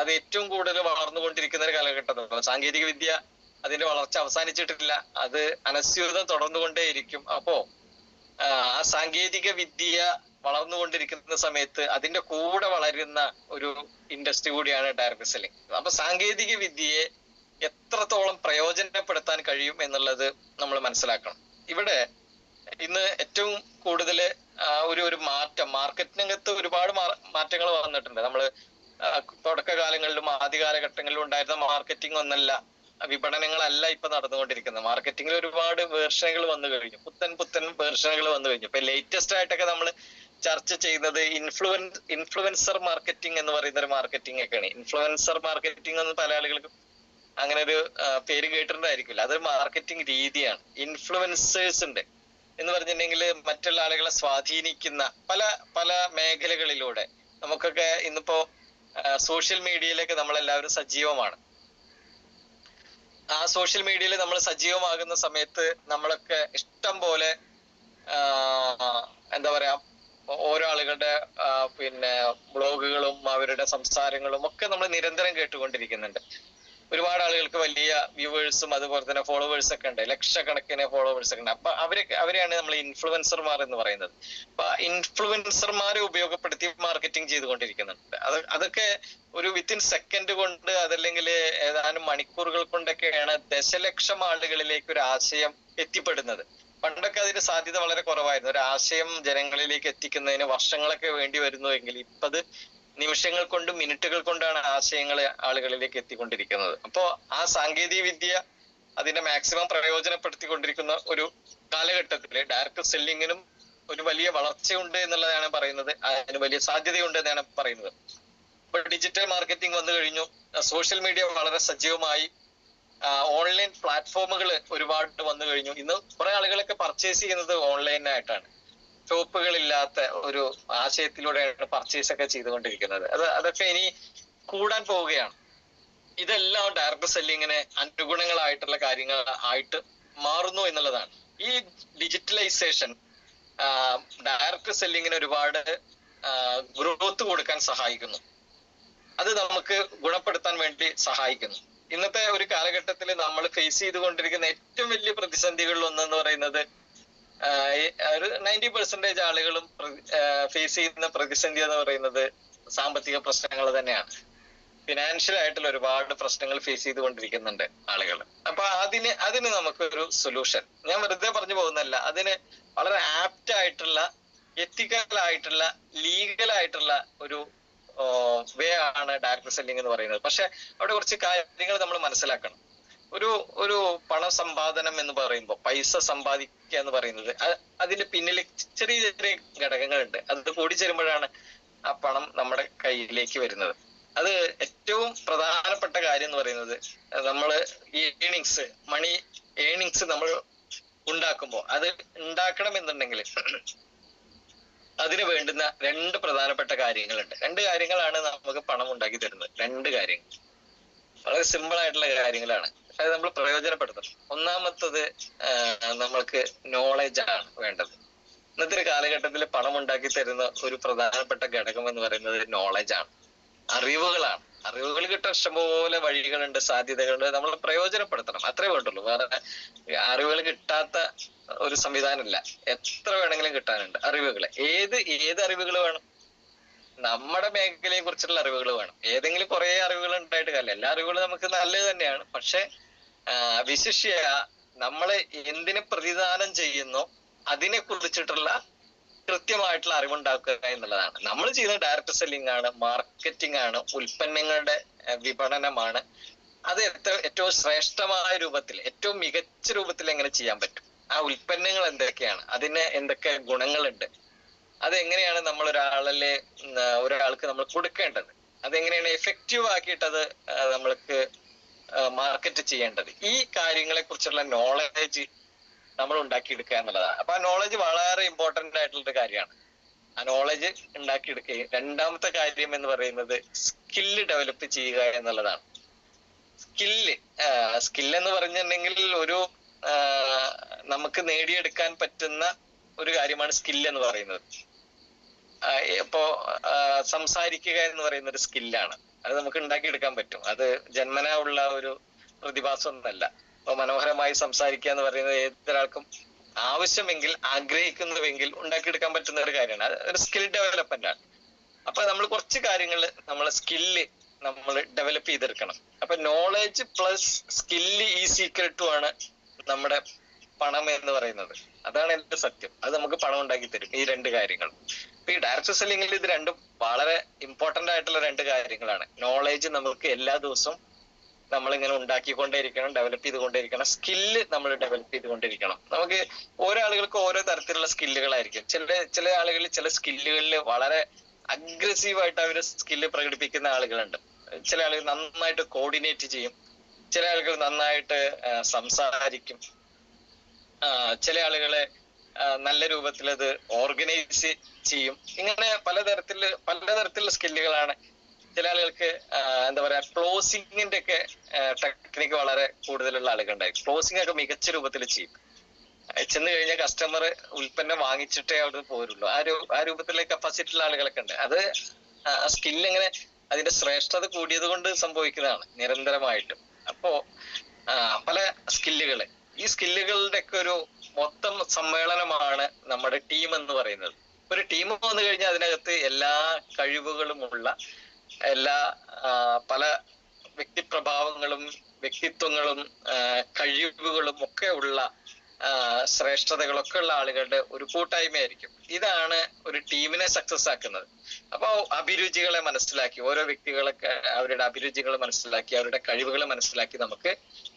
അത് ഏറ്റവും കൂടുതൽ വളർന്നുകൊണ്ടിരിക്കുന്ന ഒരു കാലഘട്ടമാണ്. സാങ്കേതിക വിദ്യ അതിന്റെ വളർച്ച അവസാനിച്ചിട്ടില്ല, അത് അനസ്യൂതം തുടർന്നുകൊണ്ടേയിരിക്കും. അപ്പോ ആ സാങ്കേതിക വിദ്യ വളർന്നുകൊണ്ടിരിക്കുന്ന സമയത്ത് അതിന്റെ കൂടെ വളരുന്ന ഒരു ഇൻഡസ്ട്രി കൂടിയാണ് ഡയറക്ട് സെല്ലിംഗ്. അപ്പൊ സാങ്കേതിക വിദ്യയെ എത്രത്തോളം പ്രയോജനപ്പെടുത്താൻ കഴിയും എന്നുള്ളത് നമ്മൾ മനസ്സിലാക്കണം. ഇവിടെ ഇന്ന് ഏറ്റവും കൂടുതൽ ഒരു മാറ്റം മാർക്കറ്റിനകത്ത് ഒരുപാട് മാറ്റങ്ങൾ വന്നിട്ടുണ്ട്. നമ്മള് തുടക്കകാലങ്ങളിലും ആദ്യ കാലഘട്ടങ്ങളിലും ഉണ്ടായിരുന്ന മാർക്കറ്റിംഗ് ഒന്നല്ല, വിപണനങ്ങളല്ല ഇപ്പൊ നടന്നുകൊണ്ടിരിക്കുന്നത്. മാർക്കറ്റിംഗിൽ ഒരുപാട് വേർഷനുകൾ വന്നു കഴിഞ്ഞു, പുത്തൻ വേർഷനുകൾ വന്നു കഴിഞ്ഞു. ഇപ്പൊ ലേറ്റസ്റ്റ് ആയിട്ടൊക്കെ നമ്മൾ ചർച്ച ചെയ്യുന്നത് ഇൻഫ്ലുവൻസർ മാർക്കറ്റിംഗ് എന്ന് പറയുന്ന ഒരു മാർക്കറ്റിംഗ് ഒക്കെയാണ്. ഇൻഫ്ലുവൻസർ മാർക്കറ്റിംഗ് എന്ന് പല ആളുകൾക്കും അങ്ങനെ ഒരു പേര് കേട്ടിട്ടുണ്ടായിരിക്കില്ല. അതൊരു മാർക്കറ്റിംഗ് രീതിയാണ്. ഇൻഫ്ലുവൻസേഴ്സ് ഉണ്ട് എന്ന് പറഞ്ഞിട്ടുണ്ടെങ്കിൽ മറ്റുള്ള ആളുകളെ സ്വാധീനിക്കുന്ന പല മേഖലകളിലൂടെ. നമുക്കൊക്കെ ഇന്നിപ്പോ സോഷ്യൽ മീഡിയയിലേക്ക് നമ്മളെല്ലാവരും സജീവമാണ്. ആ സോഷ്യൽ മീഡിയയിൽ നമ്മൾ സജീവമാകുന്ന സമയത്ത് നമ്മളൊക്കെ ഇഷ്ടം പോലെ എന്താ പറയാ, ഓരോ ആളുകളുടെ ബ്ലോഗുകളും അവരുടെ സംസാരങ്ങളും ഒക്കെ നമ്മൾ നിരന്തരം കേട്ടുകൊണ്ടിരിക്കുന്നുണ്ട്. ഒരുപാട് ആളുകൾക്ക് വലിയ വ്യൂവേഴ്സും അതുപോലെ തന്നെ ഫോളോവേഴ്സ് ഒക്കെ ഉണ്ട്, ലക്ഷക്കണക്കിന് ഫോളോവേഴ്സ് ഒക്കെ ഉണ്ട്. അപ്പൊ അവരെയാണ് നമ്മൾ ഇൻഫ്ലുവൻസർമാർ എന്ന് പറയുന്നത്. അപ്പൊ ഇൻഫ്ലുവൻസർമാരെ ഉപയോഗപ്പെടുത്തി മാർക്കറ്റിംഗ് ചെയ്തുകൊണ്ടിരിക്കുന്നുണ്ട്. അതൊക്കെ ഒരു വിത്തിൻ സെക്കൻഡ് കൊണ്ട്, അതല്ലെങ്കിൽ ഏതാനും മണിക്കൂറുകൾ കൊണ്ടൊക്കെയാണ് ദശലക്ഷം ആളുകളിലേക്ക് ഒരു ആശയം എത്തിപ്പെടുന്നത്. പണ്ടൊക്കെ അതിന്റെ സാധ്യത വളരെ കുറവായിരുന്നു. ഒരു ആശയം ജനങ്ങളിലേക്ക് എത്തിക്കുന്നതിന് വർഷങ്ങളൊക്കെ വേണ്ടി വരുന്നുവെങ്കിൽ ഇപ്പത് നിമിഷങ്ങൾ കൊണ്ടും മിനിറ്റുകൾ കൊണ്ടാണ് ആശയങ്ങൾ ആളുകളിലേക്ക് എത്തിക്കൊണ്ടിരിക്കുന്നത്. അപ്പോ ആ സാങ്കേതിക വിദ്യ അതിന്റെ മാക്സിമം പ്രയോജനപ്പെടുത്തിക്കൊണ്ടിരിക്കുന്ന ഒരു കാലഘട്ടത്തില് ഡയറക്ട് സെല്ലിങ്ങിനും ഒരു വലിയ വളർച്ചയുണ്ട് എന്നുള്ളതാണ് പറയുന്നത്. അതിന് വലിയ സാധ്യതയുണ്ട് എന്നാണ് പറയുന്നത്. ഇപ്പൊ ഡിജിറ്റൽ മാർക്കറ്റിംഗ് വന്നു കഴിഞ്ഞു, സോഷ്യൽ മീഡിയ വളരെ സജീവമായി, ഓൺലൈൻ പ്ലാറ്റ്ഫോമുകൾ ഒരുപാട് വന്നു കഴിഞ്ഞു. ഇന്ന് കുറെ ആളുകളൊക്കെ പർച്ചേസ് ചെയ്യുന്നത് ഓൺലൈനായിട്ടാണ്. ഷോപ്പുകളില്ലാത്ത ഒരു ആശയത്തിലൂടെയാണ് പർച്ചേസ് ഒക്കെ ചെയ്തുകൊണ്ടിരിക്കുന്നത്. അതൊക്കെ ഇനി കൂടാൻ പോവുകയാണ്. ഇതെല്ലാം ഡയറക്ട് സെല്ലിങ്ങിന് അനുഗുണങ്ങളായിട്ടുള്ള കാര്യങ്ങൾ ആയിട്ട് മാറുന്നു എന്നുള്ളതാണ്. ഈ ഡിജിറ്റലൈസേഷൻ ഡയറക്ട് സെല്ലിങ്ങിന് ഒരുപാട് ഗ്രോത്ത് കൊടുക്കാൻ സഹായിക്കുന്നു. അത് നമുക്ക് ഗുണപ്പെടുത്താൻ വേണ്ടി സഹായിക്കുന്നു. ഇന്നത്തെ ഒരു കാലഘട്ടത്തിൽ നമ്മൾ ഫേസ് ചെയ്തുകൊണ്ടിരിക്കുന്ന ഏറ്റവും വലിയ പ്രതിസന്ധികളിൽ ഒന്നെന്ന് പറയുന്നത് ഒരു 90% ആളുകളും ഫേസ് ചെയ്യുന്ന പ്രതിസന്ധി എന്ന് പറയുന്നത് സാമ്പത്തിക പ്രശ്നങ്ങൾ തന്നെയാണ്. ഫിനാൻഷ്യൽ ആയിട്ടുള്ള ഒരുപാട് പ്രശ്നങ്ങൾ ഫേസ് ചെയ്തുകൊണ്ടിരിക്കുന്നുണ്ട് ആളുകൾ. അപ്പൊ അതിന് നമുക്കൊരു സൊല്യൂഷൻ, ഞാൻ വെറുതെ പറഞ്ഞു പോകുന്നല്ല, അതിന് വളരെ ആപ്റ്റ് ആയിട്ടുള്ള, എത്തിക്കൽ ആയിട്ടുള്ള, ലീഗൽ ആയിട്ടുള്ള ഒരു വേ ആണ് ഡയറക്ട് സെല്ലിംഗ് എന്ന് പറയുന്നത്. പക്ഷെ അവിടെ കുറച്ച് കാര്യങ്ങൾ നമ്മൾ മനസ്സിലാക്കണം. ഒരു പണസമ്പാദനം എന്ന് പറയുമ്പോൾ, പൈസ സമ്പാദിക്കുക എന്ന് പറയുന്നത്, അതിന്റെ പിന്നിൽ ചെറിയ ചെറിയ ഘടകങ്ങളുണ്ട്. അത് കൂടിച്ചേരുമ്പോഴാണ് ആ പണം നമ്മുടെ കയ്യിലേക്ക് വരുന്നത്. അത് ഏറ്റവും പ്രധാനപ്പെട്ട കാര്യം എന്ന് പറയുന്നത്, നമ്മൾ മണി ഏണിങ്സ് നമ്മൾ ഉണ്ടാക്കുമ്പോൾ, അത് ഉണ്ടാക്കണം എന്നുണ്ടെങ്കിൽ അതിന് വേണ്ടുന്ന 2 പ്രധാനപ്പെട്ട കാര്യങ്ങളുണ്ട്. 2 കാര്യങ്ങളാണ് നമുക്ക് പണം ഉണ്ടാക്കി തരുന്നത്. 2 കാര്യങ്ങൾ വളരെ സിമ്പിൾ ആയിട്ടുള്ള കാര്യങ്ങളാണ്, അത് നമ്മൾ പ്രയോജനപ്പെടുത്തണം. ഒന്നാമത്തത് നമ്മൾക്ക് നോളജ് ആണ് വേണ്ടത്. ഇന്നത്തെ ഒരു കാലഘട്ടത്തിൽ പണം ഉണ്ടാക്കി തരുന്ന ഒരു പ്രധാനപ്പെട്ട ഘടകം എന്ന് പറയുന്നത് നോളജ് ആണ്, അറിവുകളാണ്. അറിവുകൾ കിട്ടാൻ ഇഷ്ടംപോലെ വഴികളുണ്ട്, സാധ്യതകളുണ്ട്. നമ്മൾ പ്രയോജനപ്പെടുത്തണം, അത്രേ വേണ്ടുള്ളൂ. വേറെ അറിവുകൾ കിട്ടാത്ത ഒരു സംവിധാനമില്ല. എത്ര വേണമെങ്കിലും കിട്ടാനുണ്ട് അറിവുകൾ. ഏത് അറിവുകൾ വേണം? നമ്മുടെ മേഖലയെ കുറിച്ചുള്ള അറിവുകൾ വേണം. ഏതെങ്കിലും കുറെ അറിവുകൾ ഉണ്ടായിട്ട് കാര്യമില്ല. എല്ലാ അറിവുകളും നമുക്ക് നല്ലത് തന്നെയാണ്. പക്ഷെ വിശിഷ്യ നമ്മൾ എന്തിനെ പ്രതിദാനം ചെയ്യുന്നോ അതിനെ കുറിച്ചിട്ടുള്ള കൃത്യമായിട്ടുള്ള അറിവുണ്ടാക്കുക എന്നുള്ളതാണ്. നമ്മൾ ചെയ്യുന്ന ഡയറക്ട് സെല്ലിംഗ് ആണ്, മാർക്കറ്റിംഗ് ആണ്, ഉൽപ്പന്നങ്ങളുടെ വിപണനമാണ്. അത് ഏറ്റവും ശ്രേഷ്ഠമായ രൂപത്തിൽ, ഏറ്റവും മികച്ച രൂപത്തിൽ എങ്ങനെ ചെയ്യാൻ പറ്റും, ആ ഉൽപ്പന്നങ്ങൾ എന്തൊക്കെയാണ്, അതിന് എന്തൊക്കെ ഗുണങ്ങളുണ്ട്, അതെങ്ങനെയാണ് നമ്മൾ ഒരാൾക്ക് നമ്മൾ കൊടുക്കേണ്ടത്, അതെങ്ങനെയാണ് എഫക്റ്റീവ് ആക്കിയിട്ട് അത് നമ്മൾക്ക് മാർക്കറ്റ് ചെയ്യേണ്ടത്, ഈ കാര്യങ്ങളെ കുറിച്ചുള്ള നോളജ് നമ്മൾ ഉണ്ടാക്കിയെടുക്കുക എന്നുള്ളതാണ്. അപ്പൊ ആ നോളജ് വളരെ ഇമ്പോർട്ടന്റ് ആയിട്ടുള്ളൊരു കാര്യമാണ്. ആ നോളജ് ഉണ്ടാക്കിയെടുക്കുകയും, രണ്ടാമത്തെ കാര്യം എന്ന് പറയുന്നത് സ്കില്ല് ഡെവലപ്പ് ചെയ്യുക എന്നുള്ളതാണ്. സ്കില്ല് എന്ന് പറഞ്ഞിട്ടുണ്ടെങ്കിൽ നമുക്ക് നേടിയെടുക്കാൻ പറ്റുന്ന ഒരു കാര്യമാണ് സ്കില്ല് എന്ന് പറയുന്നത്. ഇപ്പോ സംസാരിക്കുക എന്ന് പറയുന്ന ഒരു സ്കില്ലാണ്. അത് നമുക്ക് ഉണ്ടാക്കിയെടുക്കാൻ പറ്റും. അത് ജന്മനാ ഉള്ള ഒരു പ്രതിഭാസം ഒന്നല്ല. അപ്പൊ മനോഹരമായി സംസാരിക്കുക എന്ന് പറയുന്നത് ഏതൊരാൾക്കും ആവശ്യമെങ്കിൽ, ആഗ്രഹിക്കുന്നുവെങ്കിൽ ഉണ്ടാക്കിയെടുക്കാൻ പറ്റുന്ന ഒരു കാര്യമാണ്. അത് ഒരു സ്കിൽ ഡെവലപ്മെന്റ് ആണ്. അപ്പൊ നമ്മൾ കുറച്ച് കാര്യങ്ങൾ സ്കില്ല് നമ്മൾ ഡെവലപ്പ് ചെയ്തെടുക്കണം. അപ്പൊ knowledge plus skill is equal to ആണ് നമ്മുടെ പണം എന്ന് പറയുന്നത്. അതാണ് എന്റെ സത്യം. അത് നമുക്ക് പണം ഉണ്ടാക്കി തരും, ഈ 2 കാര്യങ്ങൾ. ഇപ്പൊ ഈ ഡയറക്ട് സെല്ലിംഗിൽ ഇത് 2 വളരെ ഇമ്പോർട്ടന്റ് ആയിട്ടുള്ള 2 കാര്യങ്ങളാണ്. നോളജ് നമുക്ക് എല്ലാ ദിവസവും നമ്മളിങ്ങനെ ഉണ്ടാക്കിക്കൊണ്ടേയിരിക്കണം, ഡെവലപ്പ് ചെയ്തുകൊണ്ടേയിരിക്കണം. സ്കില്ല് നമ്മൾ ഡെവലപ്പ് ചെയ്തുകൊണ്ടിരിക്കണം. നമുക്ക് ഓരോ ആളുകൾക്ക് ഓരോ തരത്തിലുള്ള സ്കില്ലുകളായിരിക്കും. ചില ആളുകൾ ചില സ്കില്ലുകളിൽ വളരെ അഗ്രസീവായിട്ട് അവർ സ്കില്ല് പ്രകടിപ്പിക്കുന്ന ആളുകളുണ്ട്. ചില ആളുകൾ നന്നായിട്ട് കോർഡിനേറ്റ് ചെയ്യും, ചില ആളുകൾ നന്നായിട്ട് സംസാരിക്കും, ചില ആളുകളെ നല്ല രൂപത്തിൽ അത് ഓർഗനൈസ് ചെയ്യും. ഇങ്ങനെ പലതരത്തിലുള്ള സ്കില്ലുകളാണ്. ചില ആളുകൾക്ക് എന്താ പറയാ, ക്ലോസിങ്ങിന്റെ ഒക്കെ ടെക്നിക്ക് വളരെ കൂടുതലുള്ള ആളുകളുണ്ടായിരിക്കും. ക്ലോസിംഗ് ഒക്കെ മികച്ച രൂപത്തിൽ ചെയ്യും. ചെന്ന് കഴിഞ്ഞാൽ കസ്റ്റമർ ഉൽപ്പന്നം വാങ്ങിച്ചിട്ടേ അവിടെ പോരുള്ളൂ. ആ രൂപത്തിലെ കപ്പാസിറ്റി ഉള്ള ആളുകളൊക്കെ ഉണ്ട്. അത് സ്കില്ല് ഇങ്ങനെ അതിന്റെ ശ്രേഷ്ഠത കൂടിയത് കൊണ്ട് സംഭവിക്കുന്നതാണ് നിരന്തരമായിട്ടും. അപ്പോ പല സ്കില്ലുകള്, ഈ സ്കില്ലുകളുടെ ഒക്കെ ഒരു മൊത്തം സമ്മേളനമാണ് നമ്മുടെ ടീം എന്ന് പറയുന്നത്. ഒരു ടീം വന്നു കഴിഞ്ഞാൽ അതിനകത്ത് എല്ലാ കഴിവുകളുമുള്ള, പല വ്യക്തിപ്രഭാവങ്ങളും വ്യക്തിത്വങ്ങളും കഴിവുകളും ഒക്കെ ഉള്ള, ശ്രേഷ്ഠതകളൊക്കെ ഉള്ള ആളുകളുടെ ഒരു കൂട്ടായ്മയായിരിക്കും. ഇതാണ് ഒരു ടീമിനെ സക്സസ് ആക്കുന്നത്. അപ്പൊ അഭിരുചികളെ മനസ്സിലാക്കി, ഓരോ വ്യക്തികളൊക്കെ അവരുടെ അഭിരുചികൾ മനസ്സിലാക്കി, അവരുടെ കഴിവുകൾ മനസ്സിലാക്കി നമുക്ക്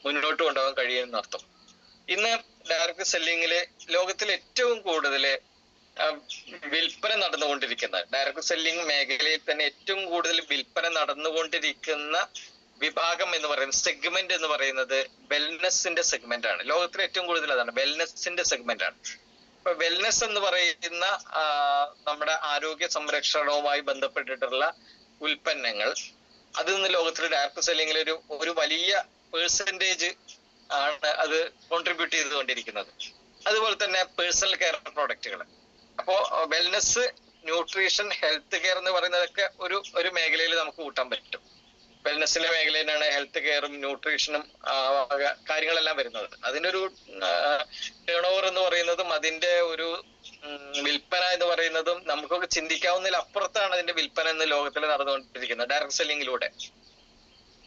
മുന്നോട്ട് കൊണ്ടുപോകാൻ കഴിയുമെന്ന് അർത്ഥം. ഇന്ന് ഡയറക്ട് സെല്ലിങ്ങില് ലോകത്തിൽ ഏറ്റവും കൂടുതൽ വിൽപ്പന നടന്നുകൊണ്ടിരിക്കുന്ന, ഡയറക്ട് സെല്ലിംഗ് മേഖലയിൽ തന്നെ ഏറ്റവും കൂടുതൽ വിൽപ്പന നടന്നുകൊണ്ടിരിക്കുന്ന വിഭാഗം എന്ന് പറയുന്നത്, സെഗ്മെന്റ് എന്ന് പറയുന്നത് വെൽനെസിന്റെ സെഗ്മെന്റ് ആണ്. ലോകത്തിൽ ഏറ്റവും കൂടുതൽ അതാണ്, വെൽനെസിന്റെ സെഗ്മെന്റ് ആണ്. ഇപ്പൊ വെൽനെസ് എന്ന് പറയുന്ന നമ്മുടെ ആരോഗ്യ സംരക്ഷണവുമായി ബന്ധപ്പെട്ടിട്ടുള്ള ഉൽപ്പന്നങ്ങൾ, അതിൽ നിന്ന് ലോകത്തിൽ ഡയറക്ട് സെല്ലിംഗിൽ ഒരു വലിയ പെർസെന്റേജ് ആണ് അത് കോൺട്രിബ്യൂട്ട് ചെയ്തുകൊണ്ടിരിക്കുന്നത്. അതുപോലെ തന്നെ പേഴ്സണൽ കെയർ പ്രോഡക്റ്റുകൾ. അപ്പോ വെൽനെസ്, ന്യൂട്രീഷൻ, ഹെൽത്ത് കെയർ എന്ന് പറയുന്നതൊക്കെ ഒരു മേഖലയിൽ നമുക്ക് കൂട്ടാൻ പറ്റും. വെൽനെസിന്റെ മേഖലയിലാണ് ഹെൽത്ത് കെയറും ന്യൂട്രീഷനും കാര്യങ്ങളെല്ലാം വരുന്നത്. അതിനൊരു ടേൺ ഓവർ എന്ന് പറയുന്നതും അതിന്റെ ഒരു വിൽപ്പന എന്ന് പറയുന്നതും നമുക്കൊക്കെ ചിന്തിക്കാവുന്നതിൽ അപ്പുറത്താണ് അതിന്റെ വിൽപ്പന എന്ന് ലോകത്തിൽ നടന്നുകൊണ്ടിരിക്കുന്നത് ഡയറക്ട് സെല്ലിങ്ങിലൂടെ.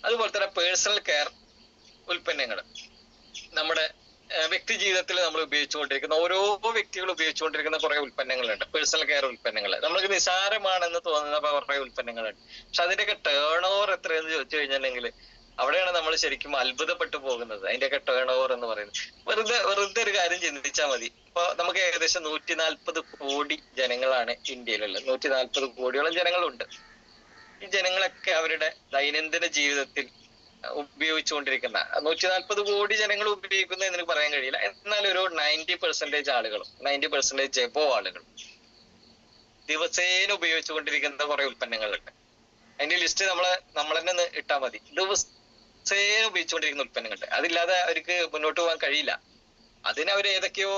അതുപോലെ തന്നെ പേഴ്സണൽ കെയർ ഉൽപ്പന്നങ്ങൾ നമ്മുടെ വ്യക്തി ജീവിതത്തിൽ നമ്മൾ ഉപയോഗിച്ചുകൊണ്ടിരിക്കുന്ന ഓരോ വ്യക്തികളും ഉപയോഗിച്ചുകൊണ്ടിരിക്കുന്ന കുറെ ഉൽപ്പന്നങ്ങളുണ്ട്. പേഴ്സണൽ കെയർ ഉൽപ്പന്നങ്ങൾ നമുക്ക് നിസാരമാണെന്ന് തോന്നുന്ന കുറെ ഉൽപ്പന്നങ്ങളുണ്ട്. പക്ഷെ അതിന്റെയൊക്കെ ടേൺ ഓവർ എത്രയെന്ന് ചോദിച്ചു കഴിഞ്ഞിട്ടുണ്ടെങ്കിൽ അവിടെയാണ് നമ്മൾ ശരിക്കും അത്ഭുതപ്പെട്ടു പോകുന്നത്. അതിന്റെയൊക്കെ ടേൺ ഓവർ എന്ന് പറയുന്നത് വെറുതെ ഒരു കാര്യം ചിന്തിച്ചാൽ മതി. ഇപ്പൊ നമുക്ക് ഏകദേശം 140 കോടി ജനങ്ങളാണ് ഇന്ത്യയിലുള്ളത്. 140 കോടിയോളം ജനങ്ങളുണ്ട്. ഈ ജനങ്ങളൊക്കെ അവരുടെ ദൈനംദിന ജീവിതത്തിൽ ഉപയോഗിച്ചുകൊണ്ടിരിക്കുന്ന 140 കോടി ജനങ്ങൾ ഉപയോഗിക്കുന്ന എന്ന് പറയാൻ കഴിയില്ല. എന്നാൽ ഒരു 90% ആളുകളും 90% എബോ ആളുകളും ദിവസേന ഉപയോഗിച്ചുകൊണ്ടിരിക്കുന്ന കുറെ ഉൽപ്പന്നങ്ങളുണ്ട്. അതിന്റെ ലിസ്റ്റ് നമ്മൾ തന്നെ ഇട്ടാൽ മതി. ദിവസേന ഉപയോഗിച്ചുകൊണ്ടിരിക്കുന്ന ഉൽപ്പന്നങ്ങളുണ്ട്. അതില്ലാതെ അവർക്ക് മുന്നോട്ട് പോകാൻ കഴിയില്ല. അതിനവർ ഏതൊക്കെയോ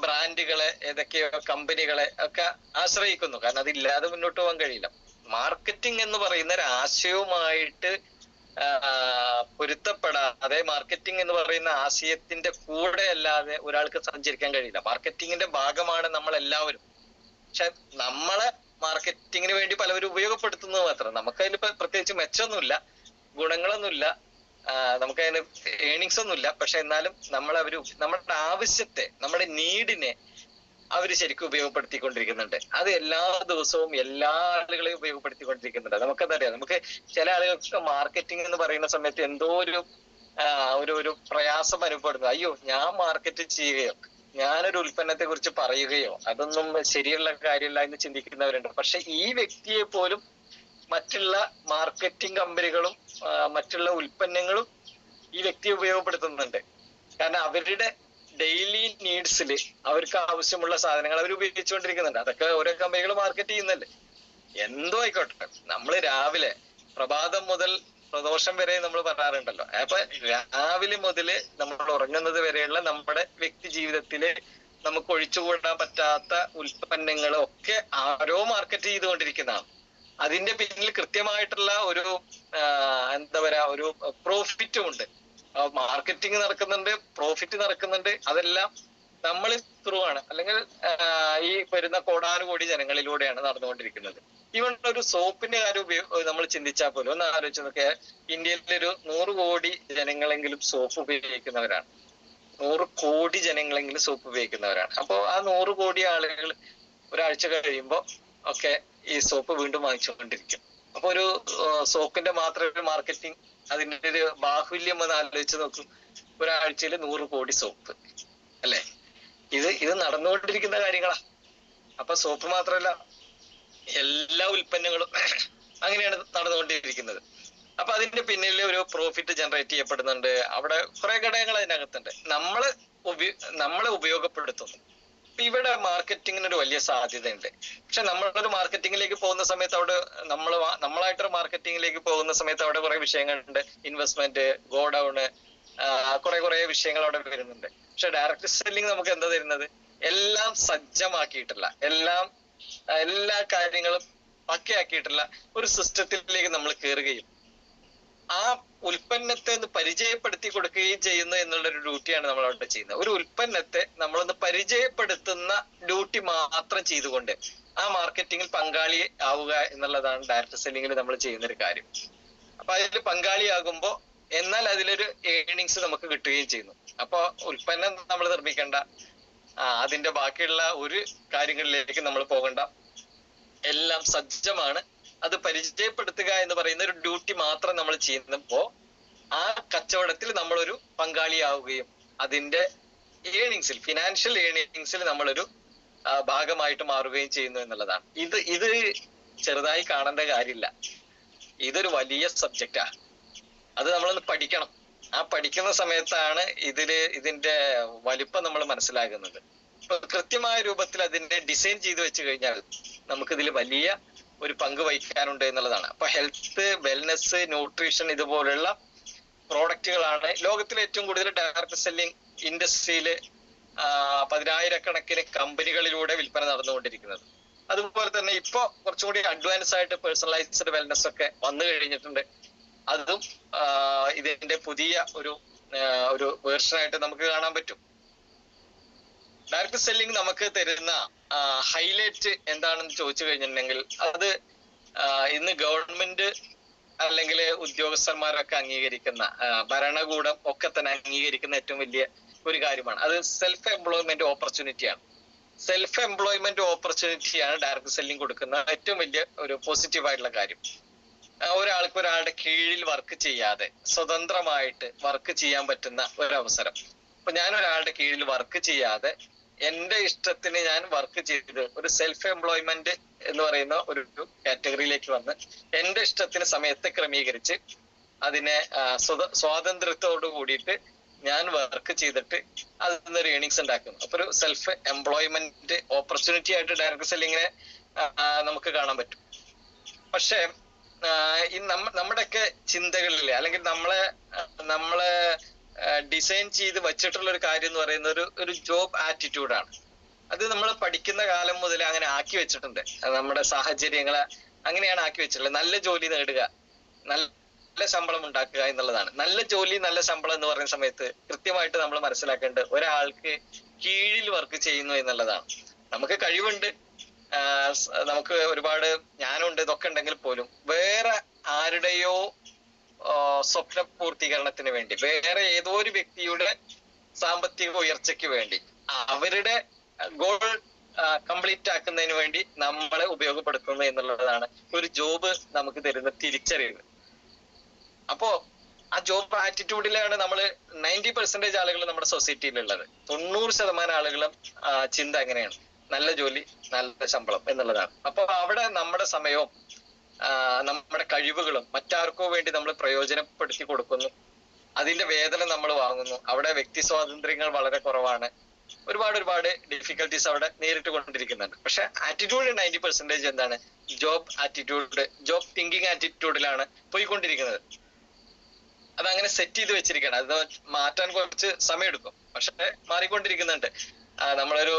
ബ്രാൻഡുകളെ ഏതൊക്കെയോ കമ്പനികളെ ഒക്കെ ആശ്രയിക്കുന്നു. കാരണം അതില്ലാതെ മുന്നോട്ട് പോകാൻ കഴിയില്ല. മാർക്കറ്റിംഗ് എന്ന് പറയുന്ന ഒരു ആശയവുമായിട്ട് പൊരുത്തപ്പെടാതെ മാർക്കറ്റിംഗ് എന്ന് പറയുന്ന ആശയത്തിന്റെ കൂടെ അല്ലാതെ ഒരാൾക്ക് സഞ്ചരിക്കാൻ കഴിയില്ല. മാർക്കറ്റിങ്ങിന്റെ ഭാഗമാണ് നമ്മൾ എല്ലാവരും. പക്ഷെ നമ്മളെ മാർക്കറ്റിങ്ങിന് വേണ്ടി പലവരും ഉപയോഗപ്പെടുത്തുന്നത് മാത്രം. നമുക്കതിൽ പ്രത്യേകിച്ച് മെച്ചമൊന്നുമില്ല, ഗുണങ്ങളൊന്നുമില്ല, നമുക്കതിന് ഏണിങ്സ് ഒന്നുമില്ല. പക്ഷെ എന്നാലും നമ്മുടെ ആവശ്യത്തെ നമ്മുടെ നീഡിനെ അവർ ശരിക്കും ഉപയോഗപ്പെടുത്തിക്കൊണ്ടിരിക്കുന്നുണ്ട്. അത് എല്ലാ ദിവസവും എല്ലാ ആളുകളെയും ഉപയോഗപ്പെടുത്തിക്കൊണ്ടിരിക്കുന്നുണ്ട്. നമുക്കതറിയാം. നമുക്ക് ചില ആളുകൾക്ക് മാർക്കറ്റിംഗ് എന്ന് പറയുന്ന സമയത്ത് എന്തോ ഒരു പ്രയാസം അനുഭവപ്പെടുന്നു. അയ്യോ, ഞാൻ മാർക്കറ്റ് ചെയ്യുകയോ ഞാനൊരു ഉൽപ്പന്നത്തെ കുറിച്ച് പറയുകയോ അതൊന്നും ശരിയുള്ള കാര്യമില്ല എന്ന് ചിന്തിക്കുന്നവരുണ്ട്. പക്ഷെ ഈ വ്യക്തിയെ പോലും മറ്റുള്ള മാർക്കറ്റിംഗ് കമ്പനികളും മറ്റുള്ള ഉൽപ്പന്നങ്ങളും ഈ വ്യക്തിയെ ഉപയോഗപ്പെടുത്തുന്നുണ്ട്. കാരണം അവരുടെ ഡെയിലി നീഡ്സിൽ അവർക്ക് ആവശ്യമുള്ള സാധനങ്ങൾ അവർ ഉപയോഗിച്ചുകൊണ്ടിരിക്കുന്നുണ്ട്. അതൊക്കെ ഓരോ കമ്പനികൾ മാർക്കറ്റ് ചെയ്യുന്നല്ലേ. എന്തോ ആയിക്കോട്ടെ, നമ്മൾ രാവിലെ പ്രഭാതം മുതൽ പ്രദോഷം വരെ നമ്മൾ പറയാറുണ്ടല്ലോ. അപ്പൊ രാവിലെ മുതൽ നമ്മൾ ഉറങ്ങുന്നത് വരെയുള്ള നമ്മുടെ വ്യക്തി ജീവിതത്തില് നമുക്ക് ഒഴിച്ചുകൂടാൻ പറ്റാത്ത ഉൽപ്പന്നങ്ങളൊക്കെ ആരോ മാർക്കറ്റ് ചെയ്തുകൊണ്ടിരിക്കുന്നതാണ്. അതിന്റെ പിന്നിൽ കൃത്യമായിട്ടുള്ള ഒരു എന്താ പറയാ ഒരു പ്രോഫിറ്റും ഉണ്ട്. മാർക്കറ്റിംഗ് നടക്കുന്നുണ്ട്, പ്രോഫിറ്റ് നടക്കുന്നുണ്ട്. അതെല്ലാം നമ്മൾ ത്രൂ ആണ്, അല്ലെങ്കിൽ ഈ വരുന്ന കോടാനുകോടി ജനങ്ങളിലൂടെയാണ് നടന്നുകൊണ്ടിരിക്കുന്നത്. ഈവൻ ഒരു സോപ്പിന്റെ കാര്യം നമ്മൾ ചിന്തിച്ചാൽ പോലും ഒന്ന് ആലോചിച്ച് നോക്കിയാൽ ഇന്ത്യയിലൊരു 100 കോടി ജനങ്ങളെങ്കിലും സോപ്പ് ഉപയോഗിക്കുന്നവരാണ്. 100 കോടി ജനങ്ങളെങ്കിലും സോപ്പ് ഉപയോഗിക്കുന്നവരാണ്. അപ്പോൾ ആ 100 കോടി ആളുകൾ ഒരാഴ്ച കഴിയുമ്പോൾ ഒക്കെ ഈ സോപ്പ് വീണ്ടും വാങ്ങിച്ചുകൊണ്ടിരിക്കും. അപ്പൊ ഒരു സോപ്പിന്റെ മാത്രം ഒരു മാർക്കറ്റിംഗ്, അതിന്റെ ഒരു ബാഹുല്യം എന്ന് ആലോചിച്ച് നോക്കും. ഒരാഴ്ചയിൽ 100 കോടി സോപ്പ് അല്ലെ? ഇത് നടന്നുകൊണ്ടിരിക്കുന്ന കാര്യങ്ങളാ. അപ്പൊ സോപ്പ് മാത്രമല്ല, എല്ലാ ഉൽപ്പന്നങ്ങളും അങ്ങനെയാണ് നടന്നുകൊണ്ടിരിക്കുന്നത്. അപ്പൊ അതിന്റെ പിന്നിൽ ഒരു പ്രോഫിറ്റ് ജനറേറ്റ് ചെയ്യപ്പെടുന്നുണ്ട്. അവിടെ കുറെ ഘടകങ്ങൾ അതിനകത്തുണ്ട്. നമ്മളെ ഉപയോഗപ്പെടുത്തുന്നു. ഇവിടെ മാർക്കറ്റിങ്ങിന് ഒരു വലിയ സാധ്യതയുണ്ട്. പക്ഷെ നമ്മളൊരു മാർക്കറ്റിങ്ങിലേക്ക് പോകുന്ന സമയത്ത് അവിടെ നമ്മളായിട്ടൊരു മാർക്കറ്റിങ്ങിലേക്ക് പോകുന്ന സമയത്ത് അവിടെ കുറെ വിഷയങ്ങളുണ്ട്. ഇൻവെസ്റ്റ്മെന്റ്, ഗോഡൌണ്, കുറെ വിഷയങ്ങൾ അവിടെ വരുന്നുണ്ട്. പക്ഷെ ഡയറക്റ്റ് സെല്ലിംഗ് നമുക്ക് എന്താ തരുന്നത്? എല്ലാം സജ്ജമാക്കിയിട്ടുള്ള, എല്ലാ കാര്യങ്ങളും പക്കയാക്കിയിട്ടുള്ള ഒരു സിസ്റ്റത്തിലേക്ക് നമ്മൾ കയറുകയും ആ ഉൽപ്പന്നത്തെ ഒന്ന് പരിചയപ്പെടുത്തി കൊടുക്കുകയും ചെയ്യുന്നു എന്നുള്ളൊരു ഡ്യൂട്ടിയാണ് നമ്മൾ അവിടെ ചെയ്യുന്നത്. ഒരു ഉൽപ്പന്നത്തെ നമ്മളൊന്ന് പരിചയപ്പെടുത്തുന്ന ഡ്യൂട്ടി മാത്രം ചെയ്തുകൊണ്ട് ആ മാർക്കറ്റിങ്ങിൽ പങ്കാളി ആവുക എന്നുള്ളതാണ് ഡയറക്റ്റ് സെല്ലിങ്ങിൽ നമ്മൾ ചെയ്യുന്നൊരു കാര്യം. അപ്പൊ അതിൽ പങ്കാളിയാകുമ്പോൾ എന്നാൽ അതിലൊരു ഏണിങ്സ് നമുക്ക് കിട്ടുകയും ചെയ്യുന്നു. അപ്പൊ ഉൽപ്പന്നം നമ്മൾ നിർമ്മിക്കേണ്ട, അതിന്റെ ബാക്കിയുള്ള ഒരു കാര്യങ്ങളിലേക്ക് നമ്മൾ പോകണ്ട, എല്ലാം സജ്ജമാണ്. അത് പരിചയപ്പെടുത്തുക എന്ന് പറയുന്ന ഒരു ഡ്യൂട്ടി മാത്രം നമ്മൾ ചെയ്യുന്നപ്പോ ആ കച്ചവടത്തിൽ നമ്മളൊരു പങ്കാളിയാവുകയും അതിന്റെ ഏണിങ്സിൽ, ഫിനാൻഷ്യൽ ഏണിങ്സിൽ നമ്മളൊരു ഭാഗമായിട്ട് മാറുകയും ചെയ്യുന്നു എന്നുള്ളതാണ്. ഇത് ചെറുതായി കാണേണ്ട കാര്യമില്ല. ഇതൊരു വലിയ സബ്ജക്റ്റാ. അത് നമ്മളൊന്ന് പഠിക്കണം. ആ പഠിക്കുന്ന സമയത്താണ് ഇതിന്റെ വലിപ്പം നമ്മൾ മനസ്സിലാകുന്നത്. ഇപ്പൊ കൃത്യമായ രൂപത്തിൽ അതിന്റെ ഡിസൈൻ ചെയ്ത് വെച്ച് കഴിഞ്ഞാൽ നമുക്കിതിൽ വലിയ ഒരു പങ്ക് വഹിക്കാനുണ്ട് എന്നുള്ളതാണ്. അപ്പൊ ഹെൽത്ത്, വെൽനെസ്, ന്യൂട്രീഷൻ ഇതുപോലുള്ള പ്രോഡക്റ്റുകളാണ് ലോകത്തിലെ ഏറ്റവും കൂടുതൽ ഡയറക്റ്റ് സെല്ലിംഗ് ഇൻഡസ്ട്രിയിൽ 10,000-കണക്കിന് കമ്പനികളിലൂടെ വിൽപ്പന നടന്നുകൊണ്ടിരിക്കുന്നത്. അതുപോലെ തന്നെ ഇപ്പൊ കുറച്ചും കൂടി അഡ്വാൻസ് ആയിട്ട് പേഴ്സണലൈസ്ഡ് വെൽനെസ് ഒക്കെ വന്നു കഴിഞ്ഞിട്ടുണ്ട്. അതും ഇതിന്റെ പുതിയ ഒരു വേർഷനായിട്ട് നമുക്ക് കാണാൻ പറ്റും. ഡയറക്ട് സെല്ലിംഗ് നമുക്ക് തരുന്ന ഹൈലൈറ്റ് എന്താണെന്ന് ചോദിച്ചു കഴിഞ്ഞിട്ടുണ്ടെങ്കിൽ അത് ഇന്ന് ഗവൺമെന്റ് അല്ലെങ്കിൽ ഉദ്യോഗസ്ഥന്മാരൊക്കെ അംഗീകരിക്കുന്ന, ഭരണകൂടം ഒക്കെ തന്നെ അംഗീകരിക്കുന്ന ഏറ്റവും വലിയ ഒരു കാര്യമാണ്. അത് സെൽഫ് എംപ്ലോയ്മെന്റ് ഓപ്പർച്യൂണിറ്റിയാണ്. സെൽഫ് എംപ്ലോയ്മെന്റ് ഓപ്പർച്യൂണിറ്റിയാണ് ഡയറക്ട് സെല്ലിംഗ് കൊടുക്കുന്ന ഏറ്റവും വലിയ ഒരു പോസിറ്റീവ് ആയിട്ടുള്ള കാര്യം. ഒരാൾക്ക് ഒരാളുടെ കീഴിൽ വർക്ക് ചെയ്യാതെ സ്വതന്ത്രമായിട്ട് വർക്ക് ചെയ്യാൻ പറ്റുന്ന ഒരവസരം. അപ്പൊ ഞാൻ ഒരാളുടെ കീഴിൽ വർക്ക് ചെയ്യാതെ എന്റെ ഇഷ്ടത്തിന് ഞാൻ വർക്ക് ചെയ്ത് ഒരു സെൽഫ് എംപ്ലോയ്മെന്റ് എന്ന് പറയുന്ന ഒരു കാറ്റഗറിയിലേക്ക് വന്ന് എന്റെ ഇഷ്ടത്തിന് സമയത്ത് ക്രമീകരിച്ച് അതിനെ സ്വാതന്ത്ര്യത്തോട് കൂടിയിട്ട് ഞാൻ വർക്ക് ചെയ്തിട്ട് അതിൽ നിന്നൊരു ഏണിങ്സ് ഉണ്ടാക്കുന്നു. അപ്പൊ ഒരു സെൽഫ് എംപ്ലോയ്മെന്റ് ഓപ്പർച്യൂണിറ്റി ആയിട്ട് ഡയറക്ട് സെല്ലിങ്ങിനെ നമുക്ക് കാണാൻ പറ്റും. പക്ഷെ ഈ നമ്മുടെയൊക്കെ ചിന്തകളിലെ അല്ലെങ്കിൽ നമ്മളെ ഡിസൈൻ ചെയ്ത് വെച്ചിട്ടുള്ള ഒരു കാര്യം എന്ന് പറയുന്ന ഒരു ജോബ് ആറ്റിറ്റ്യൂഡാണ്. അത് നമ്മൾ പഠിക്കുന്ന കാലം മുതൽ അങ്ങനെ ആക്കി വെച്ചിട്ടുണ്ട്. നമ്മുടെ സാഹചര്യങ്ങളെ അങ്ങനെയാണ് ആക്കി വെച്ചിട്ടുള്ളത്. നല്ല ജോലി നേടുക, നല്ല ശമ്പളം ഉണ്ടാക്കുക എന്നുള്ളതാണ്. നല്ല ജോലി നല്ല ശമ്പളം എന്ന് പറയുന്ന സമയത്ത് കൃത്യമായിട്ട് നമ്മൾ മനസ്സിലാക്കേണ്ടത് ഒരാൾക്ക് കീഴിൽ വർക്ക് ചെയ്യുന്നു എന്നുള്ളതാണ്. നമുക്ക് കഴിവുണ്ട്, നമുക്ക് ഒരുപാട് ജ്ഞാനമുണ്ട്, ഇതൊക്കെ ഉണ്ടെങ്കിൽ പോലും വേറെ ആരുടെയോ സ്വപ്ന പൂർത്തീകരണത്തിന് വേണ്ടി, വേറെ ഏതോ ഒരു വ്യക്തിയുടെ സാമ്പത്തിക ഉയർച്ചയ്ക്ക് വേണ്ടി, അവരുടെ ഗോൾ കംപ്ലീറ്റ് ആക്കുന്നതിന് വേണ്ടി നമ്മളെ ഉപയോഗപ്പെടുത്തുന്നു എന്നുള്ളതാണ് ഒരു ജോബ് നമുക്ക് തരുന്ന തിരിച്ചറിവ്. അപ്പോ ആ ജോബ് ആറ്റിറ്റ്യൂഡിലാണ് നമ്മൾ 90% ആളുകൾ നമ്മുടെ സൊസൈറ്റിയിലുള്ളത്. 90% ആളുകളും ചിന്ത എങ്ങനെയാണ്, നല്ല ജോലി നല്ല ശമ്പളം എന്നുള്ളതാണ്. അപ്പൊ അവിടെ നമ്മുടെ സമയവും നമ്മുടെ കഴിവുകളും മറ്റാർക്കോ വേണ്ടി നമ്മൾ പ്രയോജനപ്പെടുത്തി കൊടുക്കുന്നു. അതിന്റെ വേതനം നമ്മൾ വാങ്ങുന്നു. അവിടെ വ്യക്തി സ്വാതന്ത്ര്യങ്ങൾ വളരെ കുറവാണ്. ഒരുപാട് ഡിഫിക്കൽട്ടീസ് അവിടെ നേരിട്ട് കൊണ്ടിരിക്കുന്നുണ്ട്. പക്ഷെ ആറ്റിറ്റ്യൂഡ് 90% എന്താണ്? ജോബ് ആറ്റിറ്റ്യൂഡ്, ജോബ് തിങ്കിങ് ആറ്റിറ്റ്യൂഡിലാണ് പോയിക്കൊണ്ടിരിക്കുന്നത്. അതങ്ങനെ സെറ്റ് ചെയ്ത് വെച്ചിരിക്കുകയാണ്. അത് മാറ്റാൻ കുറച്ച് സമയം എടുക്കും, പക്ഷെ മാറിക്കൊണ്ടിരിക്കുന്നുണ്ട്. നമ്മളൊരു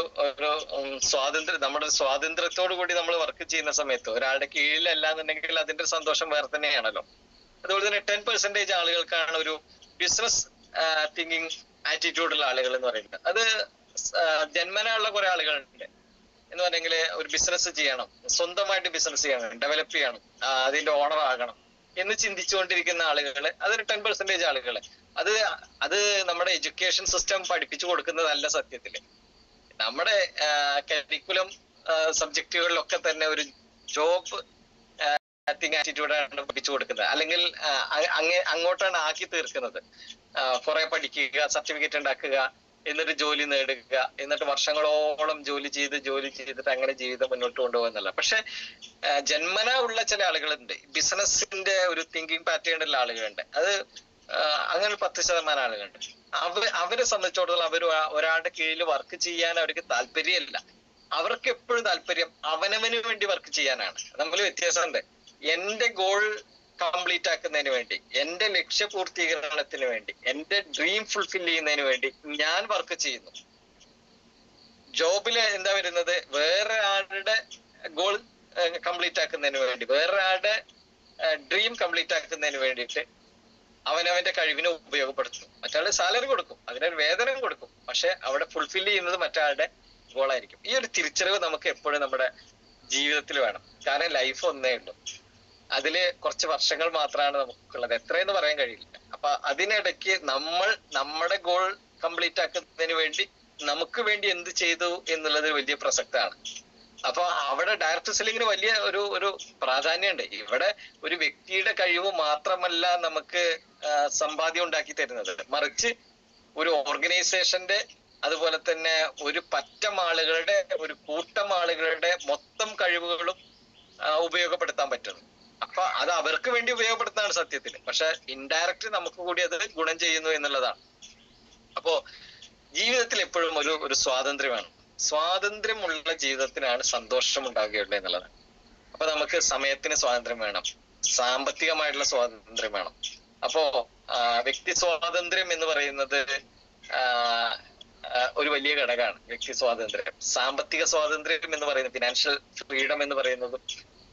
നമ്മുടെ സ്വാതന്ത്ര്യത്തോടു കൂടി നമ്മൾ വർക്ക് ചെയ്യുന്ന സമയത്ത് ഒരാളുടെ കീഴിലല്ല എന്നുണ്ടെങ്കിൽ അതിന്റെ സന്തോഷം വേറെ തന്നെയാണല്ലോ. അതുപോലെ തന്നെ 10% ആളുകൾക്കാണ് ഒരു ബിസിനസ് തിങ്കിങ് ആറ്റിറ്റ്യൂഡുള്ള ആളുകൾ എന്ന് പറയുന്നത്. അത് ജന്മനായുള്ള കുറെ ആളുകളുണ്ട് എന്ന് പറഞ്ഞെങ്കിൽ ഒരു ബിസിനസ് ചെയ്യണം, സ്വന്തമായിട്ട് ബിസിനസ് ചെയ്യണം, ഡെവലപ്പ് ചെയ്യണം, അതിന്റെ ഓണർ ആകണം എന്ന് ചിന്തിച്ചുകൊണ്ടിരിക്കുന്ന ആളുകൾ, അതൊരു 10% ആളുകൾ. അത് നമ്മുടെ എഡ്യൂക്കേഷൻ സിസ്റ്റം പഠിപ്പിച്ചു കൊടുക്കുന്നതല്ല സത്യത്തില്. നമ്മുടെ കരിക്കുലം സബ്ജക്റ്റുകളിലൊക്കെ തന്നെ ഒരു ജോബ് തിങ്ക് ആറ്റിറ്റ്യൂഡാണ് പഠിപ്പിച്ചു കൊടുക്കുന്നത്, അല്ലെങ്കിൽ അങ്ങോട്ടാണ് ആക്കി തീർക്കുന്നത്. കുറെ പഠിക്കുക, സർട്ടിഫിക്കറ്റ് ഉണ്ടാക്കുക, എന്നിട്ട് ജോലി നേടുക, എന്നിട്ട് വർഷങ്ങളോളം ജോലി ചെയ്തിട്ട് അങ്ങനെ ജീവിതം മുന്നോട്ട് കൊണ്ടുപോകുന്നല്ല. പക്ഷെ ജന്മന ഉള്ള ചില ആളുകളുണ്ട്, ബിസിനസിന്റെ ഒരു തിങ്കിങ് പാറ്റേൺ ഉള്ള ആളുകളുണ്ട്. അത് അങ്ങനെ 10% ആളുകളുണ്ട്. അവരെ സംബന്ധിച്ചിടത്തോളം അവർ ഒരാളുടെ കീഴിൽ വർക്ക് ചെയ്യാൻ അവർക്ക് താല്പര്യമല്ല. അവർക്ക് എപ്പോഴും താല്പര്യം അവനവന് വേണ്ടി വർക്ക് ചെയ്യാനാണ്. നമ്മൾ വ്യത്യാസമുണ്ട്. എന്റെ ഗോൾ കംപ്ലീറ്റ് ആക്കുന്നതിന് വേണ്ടി, എന്റെ ലക്ഷ്യപൂർത്തീകരണത്തിന് വേണ്ടി, എന്റെ ഡ്രീം ഫുൾഫിൽ ചെയ്യുന്നതിന് വേണ്ടി ഞാൻ വർക്ക് ചെയ്യുന്നു. ജോബില് എന്താ വരുന്നത്? വേറെ ആളുടെ ഗോൾ കംപ്ലീറ്റ് ആക്കുന്നതിന് വേണ്ടി, വേറെ ആളുടെ ഡ്രീം കംപ്ലീറ്റ് ആക്കുന്നതിന് വേണ്ടിയിട്ട് അവനവന്റെ കഴിവിനെ ഉപയോഗപ്പെടുത്തുന്നു. മറ്റാളുടെ സാലറി കൊടുക്കും, അതിനൊരു വേതനം കൊടുക്കും, പക്ഷെ അവിടെ ഫുൾഫിൽ ചെയ്യുന്നത് മറ്റാളുടെ ഗോളായിരിക്കും. ഈ ഒരു തിരിച്ചറിവ് നമുക്ക് എപ്പോഴും നമ്മുടെ ജീവിതത്തിൽ വേണം. കാരണം ലൈഫ് ഒന്നേ ഉള്ളൂ, അതില് കുറച്ച് വർഷങ്ങൾ മാത്രമാണ് നമുക്കുള്ളത്, എത്രയെന്ന് പറയാൻ കഴിയില്ല. അപ്പൊ അതിനിടയ്ക്ക് നമ്മുടെ ഗോൾ കംപ്ലീറ്റ് ആക്കുന്നതിന് വേണ്ടി നമുക്ക് വേണ്ടി എന്ത് ചെയ്തു എന്നുള്ളത് വലിയ പ്രസക്തമാണ്. അപ്പൊ അവിടെ ഡയറക്ട് സെല്ലിങ്ങിന് വലിയ ഒരു പ്രാധാന്യമുണ്ട്. ഇവിടെ ഒരു വ്യക്തിയുടെ കഴിവ് മാത്രമല്ല നമുക്ക് സമ്പാദ്യം ഉണ്ടാക്കി തരുന്നത്, മറിച്ച് ഒരു ഓർഗനൈസേഷന്റെ, അതുപോലെ തന്നെ ഒരു പറ്റം ആളുകളുടെ, ഒരു കൂട്ടം ആളുകളുടെ മൊത്തം കഴിവുകളും ഉപയോഗപ്പെടുത്താൻ പറ്റുന്നു. അപ്പൊ അത് അവർക്ക് വേണ്ടി ഉപയോഗപ്പെടുത്താണ് സത്യത്തിൽ, പക്ഷെ ഇൻഡയറക്റ്റ് നമുക്ക് കൂടി അത് ഗുണം ചെയ്യുന്നു എന്നുള്ളതാണ്. അപ്പോ ജീവിതത്തിൽ എപ്പോഴും ഒരു സ്വാതന്ത്ര്യം വേണം. സ്വാതന്ത്ര്യമുള്ള ജീവിതത്തിനാണ് സന്തോഷം ഉണ്ടാകുകയുള്ളൂ എന്നുള്ളതാണ്. അപ്പൊ നമുക്ക് സമയത്തിന് സ്വാതന്ത്ര്യം വേണം, സാമ്പത്തികമായിട്ടുള്ള സ്വാതന്ത്ര്യം വേണം. അപ്പോ വ്യക്തി സ്വാതന്ത്ര്യം എന്ന് പറയുന്നത് ഒരു വലിയ ഘടകമാണ്. വ്യക്തി സ്വാതന്ത്ര്യം, സാമ്പത്തിക സ്വാതന്ത്ര്യം എന്ന് പറയുന്നത്, ഫിനാൻഷ്യൽ ഫ്രീഡം എന്ന് പറയുന്നതും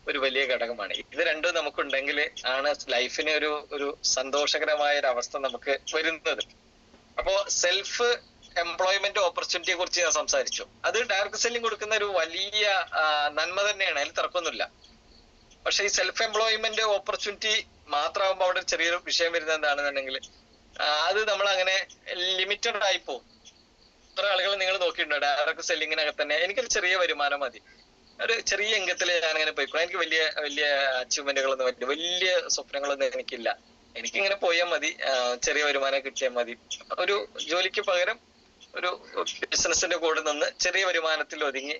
ഒരു വലിയ ഘടകമാണ്. ഇത് രണ്ടും നമുക്കുണ്ടെങ്കിൽ ആണ് ലൈഫിന് ഒരു സന്തോഷകരമായ ഒരു അവസ്ഥ നമുക്ക് വരുന്നത്. അപ്പോ സെൽഫ് എംപ്ലോയ്മെന്റ് ഓപ്പർച്യൂണിറ്റിയെ കുറിച്ച് ഞാൻ സംസാരിച്ചു. അത് ഡയറക്ട് സെല്ലിംഗ് കൊടുക്കുന്ന ഒരു വലിയ നന്മ തന്നെയാണ്, അതിൽ തർക്കമൊന്നുമില്ല. പക്ഷെ ഈ സെൽഫ് എംപ്ലോയ്മെന്റ് ഓപ്പർച്യൂണിറ്റി മാത്രമാകുമ്പോൾ അവിടെ ചെറിയൊരു വിഷയം വരുന്നത് എന്താണെന്നുണ്ടെങ്കിൽ അത് നമ്മൾ അങ്ങനെ ലിമിറ്റഡ് ആയി പോകും. ഇത്ര ആളുകൾ നിങ്ങൾ നോക്കിയിട്ടുണ്ടോ ഡയറക്ട് സെല്ലിങ്ങിനകത്ത് തന്നെ എനിക്കൊരു ചെറിയ വരുമാനം മതി, ഒരു ചെറിയ അംഗത്തിൽ ഞാൻ അങ്ങനെ പോയിക്കോളാം, എനിക്ക് വലിയ വലിയ അച്ചീവ്മെന്റുകളൊന്നും വലിയ സ്വപ്നങ്ങളൊന്നും എനിക്കില്ല, എനിക്കിങ്ങനെ പോയാൽ മതി, ചെറിയ വരുമാനം കിട്ടിയാൽ മതി. ഒരു ജോലിക്ക് പകരം ഒരു ബിസിനസിന്റെ കൂടെ നിന്ന് ചെറിയ വരുമാനത്തിൽ ഒതുങ്ങി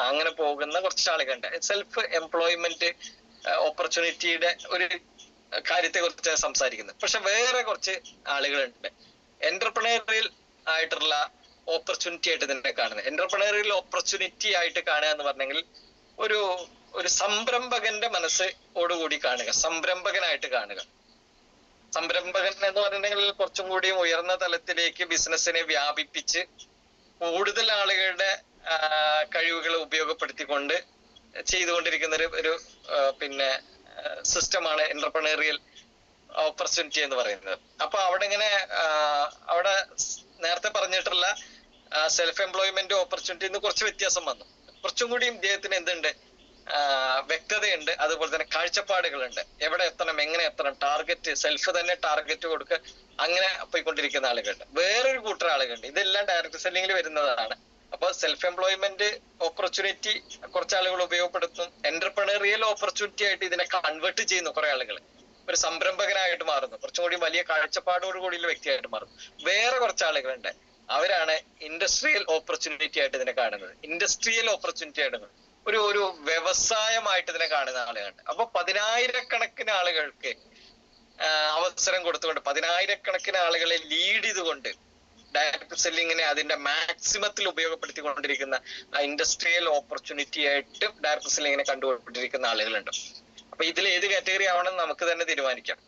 അങ്ങനെ പോകുന്ന കുറച്ച് ആളുകളുണ്ട്. സെൽഫ് എംപ്ലോയ്മെന്റ് ഓപ്പർച്യൂണിറ്റിയുടെ ഒരു കാര്യത്തെ കുറിച്ച് സംസാരിക്കുന്നത്. പക്ഷെ വേറെ കുറച്ച് ആളുകളുണ്ട് എന്റർപ്രണറിയൽ ആയിട്ടുള്ള ഓപ്പർച്യൂണിറ്റി ആയിട്ട് തന്നെ കാണുന്നത്. എന്റർപ്രണറിയൽ ഓപ്പർച്യൂണിറ്റി ആയിട്ട് കാണുക എന്ന് പറഞ്ഞെങ്കിൽ ഒരു സംരംഭകന്റെ മനസ്സോടുകൂടി കാണുക, സംരംഭകനായിട്ട് കാണുക. സംരംഭകൻ എന്ന് പറഞ്ഞിട്ടുണ്ടെങ്കിൽ കുറച്ചും കൂടി ഉയർന്ന തലത്തിലേക്ക് ബിസിനസ്സിനെ വ്യാപിപ്പിച്ച് കൂടുതൽ ആളുകളുടെ കഴിവുകൾ ഉപയോഗപ്പെടുത്തിക്കൊണ്ട് ചെയ്തുകൊണ്ടിരിക്കുന്ന ഒരു പിന്നെ സിസ്റ്റമാണ് എന്റർപ്രണറിയൽ ഓപ്പർച്യൂണിറ്റി എന്ന് പറയുന്നത്. അപ്പൊ അവിടെ ഇങ്ങനെ അവിടെ നേരത്തെ പറഞ്ഞിട്ടുള്ള സെൽഫ് എംപ്ലോയ്മെന്റ് ഓപ്പർച്യൂണിറ്റി കുറച്ച് വ്യത്യാസം വന്നു. കുറച്ചും കൂടി ഇദ്ദേഹത്തിന് എന്തുണ്ട്, വ്യക്തതയുണ്ട്, അതുപോലെ തന്നെ കാഴ്ചപ്പാടുകളുണ്ട്. എവിടെ എത്തണം, എങ്ങനെ എത്തണം, ടാർഗറ്റ് സെൽഫ് തന്നെ ടാർഗറ്റ് കൊടുക്കുക, അങ്ങനെ പോയിക്കൊണ്ടിരിക്കുന്ന ആളുകളുണ്ട്. വേറൊരു കൂട്ടർ ആളുകളുണ്ട്, ഇതെല്ലാം ഡയറക്ട് സെല്ലിങ്ങിൽ വരുന്നതാണ്. അപ്പൊ സെൽഫ് എംപ്ലോയ്മെന്റ് ഓപ്പർച്യൂണിറ്റി കുറച്ച് ആളുകൾ ഉപയോഗപ്പെടുത്തും, എന്റർപ്രണറിയൽ ഓപ്പർച്യൂണിറ്റി ആയിട്ട് ഇതിനെ കൺവേർട്ട് ചെയ്യുന്നു കുറെ ആളുകൾ, ഒരു സംരംഭകനായിട്ട് മാറുന്നു, കുറച്ചും കൂടി വലിയ കാഴ്ചപ്പാടോട് കൂടിയുള്ള വ്യക്തിയായിട്ട് മാറുന്നു. വേറെ കുറച്ച് ആളുകളുണ്ട്, അവരാണ് ഇൻഡസ്ട്രിയൽ ഓപ്പർച്യൂണിറ്റി ആയിട്ട് ഇതിനെ കാണുന്നത്, ഇൻഡസ്ട്രിയൽ ഓപ്പർച്യൂണിറ്റി ആയിട്ട് ഒരു വ്യവസായമായിട്ട് ഇതിനെ കാണുന്ന ആളുകളുണ്ട്. അപ്പൊ 10,000-കണക്കിന് ആളുകൾക്ക് അവസരം കൊടുത്തുകൊണ്ട്, 10,000-കണക്കിന് ആളുകളെ ലീഡ് ചെയ്തുകൊണ്ട് ഡയറക്ട് സെല്ലിങ്ങിനെ അതിന്റെ മാക്സിമത്തിൽ ഉപയോഗപ്പെടുത്തിക്കൊണ്ടിരിക്കുന്ന ഇൻഡസ്ട്രിയൽ ഓപ്പർച്യൂണിറ്റി ആയിട്ട് ഡയറക്ട് സെല്ലിങ്ങിനെ കണ്ടുകൊണ്ടിരിക്കുന്ന ആളുകളുണ്ട്. അപ്പൊ ഇതിൽ ഏത് കാറ്റഗറി ആവണം നമുക്ക് തന്നെ തീരുമാനിക്കാം.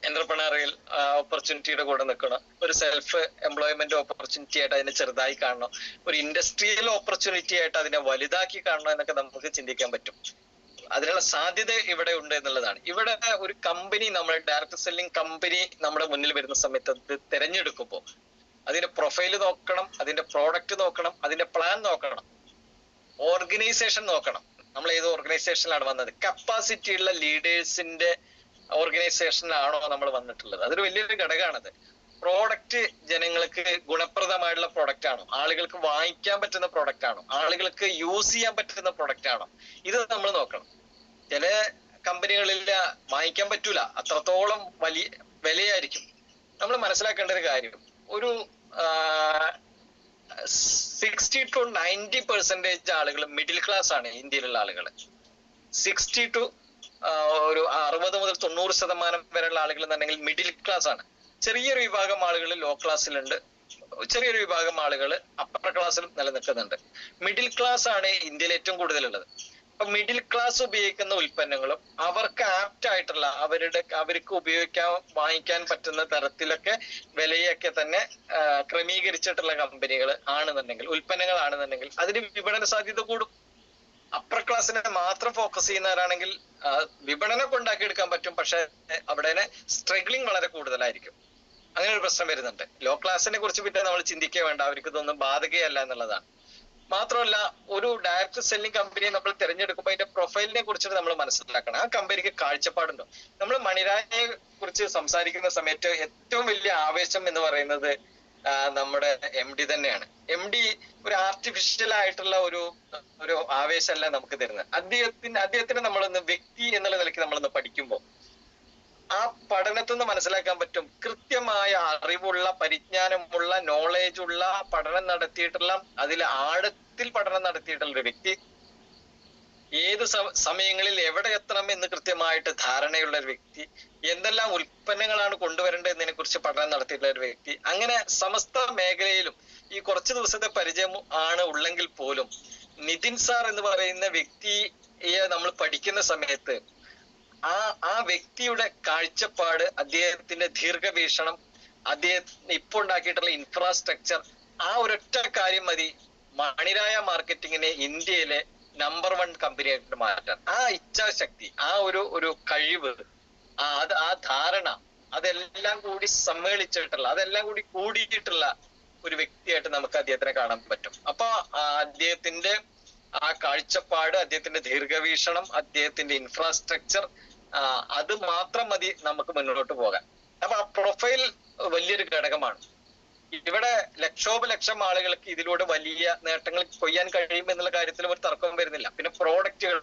എന്റർപ്രണറിയൽ ഓപ്പർച്യൂണിറ്റിയുടെ കൂടെ നിൽക്കണം, ഒരു സെൽഫ് എംപ്ലോയ്മെന്റ് ഓപ്പർച്യൂണിറ്റി ആയിട്ട് അതിനെ ചെറുതായി കാണണം, ഒരു ഇൻഡസ്ട്രിയൽ ഓപ്പർച്യൂണിറ്റി ആയിട്ട് അതിനെ വലുതാക്കി കാണണം എന്നൊക്കെ നമുക്ക് ചിന്തിക്കാൻ പറ്റും. അതിനുള്ള സാധ്യത ഇവിടെ ഉണ്ട് എന്നുള്ളതാണ്. ഇവിടെ ഒരു കമ്പനി, നമ്മൾ ഡയറക്ട് സെല്ലിംഗ് കമ്പനി നമ്മുടെ മുന്നിൽ വരുന്ന സമയത്ത് അത് തിരഞ്ഞെടുക്കുമ്പോൾ അതിന്റെ പ്രൊഫൈല് നോക്കണം, അതിന്റെ പ്രോഡക്റ്റ് നോക്കണം, അതിന്റെ പ്ലാൻ നോക്കണം, ഓർഗനൈസേഷൻ നോക്കണം. നമ്മൾ ഏത് ഓർഗനൈസേഷനിലാണ് വന്നത്, കപ്പാസിറ്റി ഉള്ള ലീഡേഴ്സിന്റെ ഓർഗനൈസേഷനിലാണോ നമ്മൾ വന്നിട്ടുള്ളത്, അതൊരു വലിയൊരു ഘടകമാണത്. പ്രോഡക്റ്റ് ജനങ്ങൾക്ക് ഗുണപ്രദമായിട്ടുള്ള പ്രോഡക്റ്റ് ആണോ, ആളുകൾക്ക് വാങ്ങിക്കാൻ പറ്റുന്ന പ്രോഡക്റ്റ് ആണോ, ആളുകൾക്ക് യൂസ് ചെയ്യാൻ പറ്റുന്ന പ്രോഡക്റ്റ് ആണോ, ഇത് നമ്മൾ നോക്കണം. ചില കമ്പനികളിൽ വാങ്ങിക്കാൻ പറ്റൂല, അത്രത്തോളം വലിയ വിലയായിരിക്കും. നമ്മൾ മനസ്സിലാക്കേണ്ട ഒരു കാര്യം, ഒരു 60 to 90% ആളുകൾ മിഡിൽ ക്ലാസ് ആണ് ഇന്ത്യയിലുള്ള ആളുകൾ. 60 to ഒരു 60 മുതൽ 90% വരെയുള്ള ആളുകൾ എന്നുണ്ടെങ്കിൽ മിഡിൽ ക്ലാസ് ആണ്. ചെറിയൊരു വിഭാഗം ആളുകൾ ലോ ക്ലാസ്സിലുണ്ട്, ചെറിയൊരു വിഭാഗം ആളുകൾ അപ്പർ ക്ലാസ്സിലും നിലനിൽക്കുന്നുണ്ട്. മിഡിൽ ക്ലാസ് ആണ് ഇന്ത്യയിൽ ഏറ്റവും കൂടുതലുള്ളത്. അപ്പൊ മിഡിൽ ക്ലാസ് ഉപയോഗിക്കുന്ന ഉൽപ്പന്നങ്ങളും അവർക്ക് ആപ്റ്റ് ആയിട്ടുള്ള അവർക്ക് ഉപയോഗിക്കാൻ വാങ്ങിക്കാൻ പറ്റുന്ന തരത്തിലൊക്കെ വിലയൊക്കെ തന്നെ ക്രമീകരിച്ചിട്ടുള്ള കമ്പനികൾ ആണെന്നുണ്ടെങ്കിൽ, ഉൽപ്പന്നങ്ങളാണെന്നുണ്ടെങ്കിൽ അതിന് വിപണന സാധ്യത കൂടും. അപ്പർ ക്ലാസ്സിനെ മാത്രം ഫോക്കസ് ചെയ്യുന്നവരാണെങ്കിൽ വിപണനം ഉണ്ടാക്കിയെടുക്കാൻ പറ്റും, പക്ഷെ അവിടെ സ്ട്രഗ്ലിംഗ് വളരെ കൂടുതലായിരിക്കും. അങ്ങനെ ഒരു പ്രശ്നം വരുന്നുണ്ട്. ലോ ക്ലാസ്സിനെ കുറിച്ച് പിന്നെ നമ്മൾ ചിന്തിക്കുക വേണ്ട, അവർക്ക് ഇതൊന്നും ബാധകയല്ല എന്നുള്ളതാണ്. മാത്രമല്ല, ഒരു ഡയറക്ട് സെല്ലിംഗ് കമ്പനിയെ നമ്മൾ തിരഞ്ഞെടുക്കുമ്പോൾ അതിന്റെ പ്രൊഫൈലിനെ കുറിച്ചിട്ട് നമ്മൾ മനസ്സിലാക്കണം. ആ കമ്പനിക്ക് കാഴ്ചപ്പാടുണ്ടോ? നമ്മൾ മണിരാജയെ കുറിച്ച് സംസാരിക്കുന്ന സമയത്ത് ഏറ്റവും വലിയ ആവേശം എന്ന് പറയുന്നത് നമ്മുടെ MD തന്നെയാണ്. MD ഒരു ആർട്ടിഫിഷ്യൽ ആയിട്ടുള്ള ഒരു ആവേശമല്ല നമുക്ക് തരുന്നത്. അദ്ദേഹത്തിന് നമ്മളൊന്ന് വ്യക്തി എന്നുള്ള നിലയ്ക്ക് നമ്മളൊന്ന് പഠിക്കുമ്പോൾ ആ പഠനത്തിൽ നിന്ന് മനസ്സിലാക്കാൻ പറ്റും, കൃത്യമായ അറിവുള്ള, പരിജ്ഞാനമുള്ള, നോളേജ് ഉള്ള, പഠനം നടത്തിയിട്ടുള്ള, അതിൽ ആഴത്തിൽ പഠനം നടത്തിയിട്ടുള്ള ഒരു വ്യക്തി, ഏത് സമയങ്ങളിൽ എവിടെ എത്തണം എന്ന് കൃത്യമായിട്ട് ധാരണയുള്ള ഒരു വ്യക്തി, എന്തെല്ലാം ഉൽപ്പന്നങ്ങളാണ് കൊണ്ടുവരേണ്ടത് എന്നതിനെ കുറിച്ച് പഠനം നടത്തിയിട്ടുള്ള ഒരു വ്യക്തി, അങ്ങനെ സമസ്ത മേഖലയിലും ഈ കുറച്ച് ദിവസത്തെ പരിചയം ആണ് ഉള്ളെങ്കിൽ പോലും നിതിൻ സാർ എന്ന് പറയുന്ന വ്യക്തിയെ നമ്മൾ പഠിക്കുന്ന സമയത്ത് ആ വ്യക്തിയുടെ കാഴ്ചപ്പാട്, അദ്ദേഹത്തിന്റെ ദീർഘവീക്ഷണം, അദ്ദേഹത്തിന് ഇപ്പോൾ ഉണ്ടാക്കിയിട്ടുള്ള ഇൻഫ്രാസ്ട്രക്ചർ, ആ ഒരൊറ്റ കാര്യം മതി മണിരായ മാർക്കറ്റിങ്ങിനെ ഇന്ത്യയിലെ നമ്പർ 1 കമ്പനിയായിട്ട് മാറ്റാൻ. ആ ഇച്ഛാശക്തി, ആ ഒരു കഴിവ്, ആ ധാരണ, അതെല്ലാം കൂടി സമ്മേളിച്ചിട്ടുള്ള, അതെല്ലാം കൂടി കൂടിയിട്ടുള്ള ഒരു വ്യക്തിയായിട്ട് നമുക്ക് അദ്ദേഹത്തിനെ കാണാൻ പറ്റും. അപ്പൊ അദ്ദേഹത്തിന്റെ ആ കാഴ്ചപ്പാട്, അദ്ദേഹത്തിന്റെ ദീർഘവീക്ഷണം, അദ്ദേഹത്തിന്റെ ഇൻഫ്രാസ്ട്രക്ചർ, അത് മാത്രം മതി നമുക്ക് മുന്നോട്ട് പോകാൻ. അപ്പൊ ആ പ്രൊഫൈൽ വലിയൊരു ഘടകമാണ്. ഇവിടെ ലക്ഷം ആളുകൾക്ക് ഇതിലൂടെ വലിയ നേട്ടങ്ങൾ കൊയ്യാൻ കഴിയും എന്നുള്ള കാര്യത്തിലും ഒരു തർക്കവും വരുന്നില്ല. പിന്നെ പ്രോഡക്റ്റുകൾ,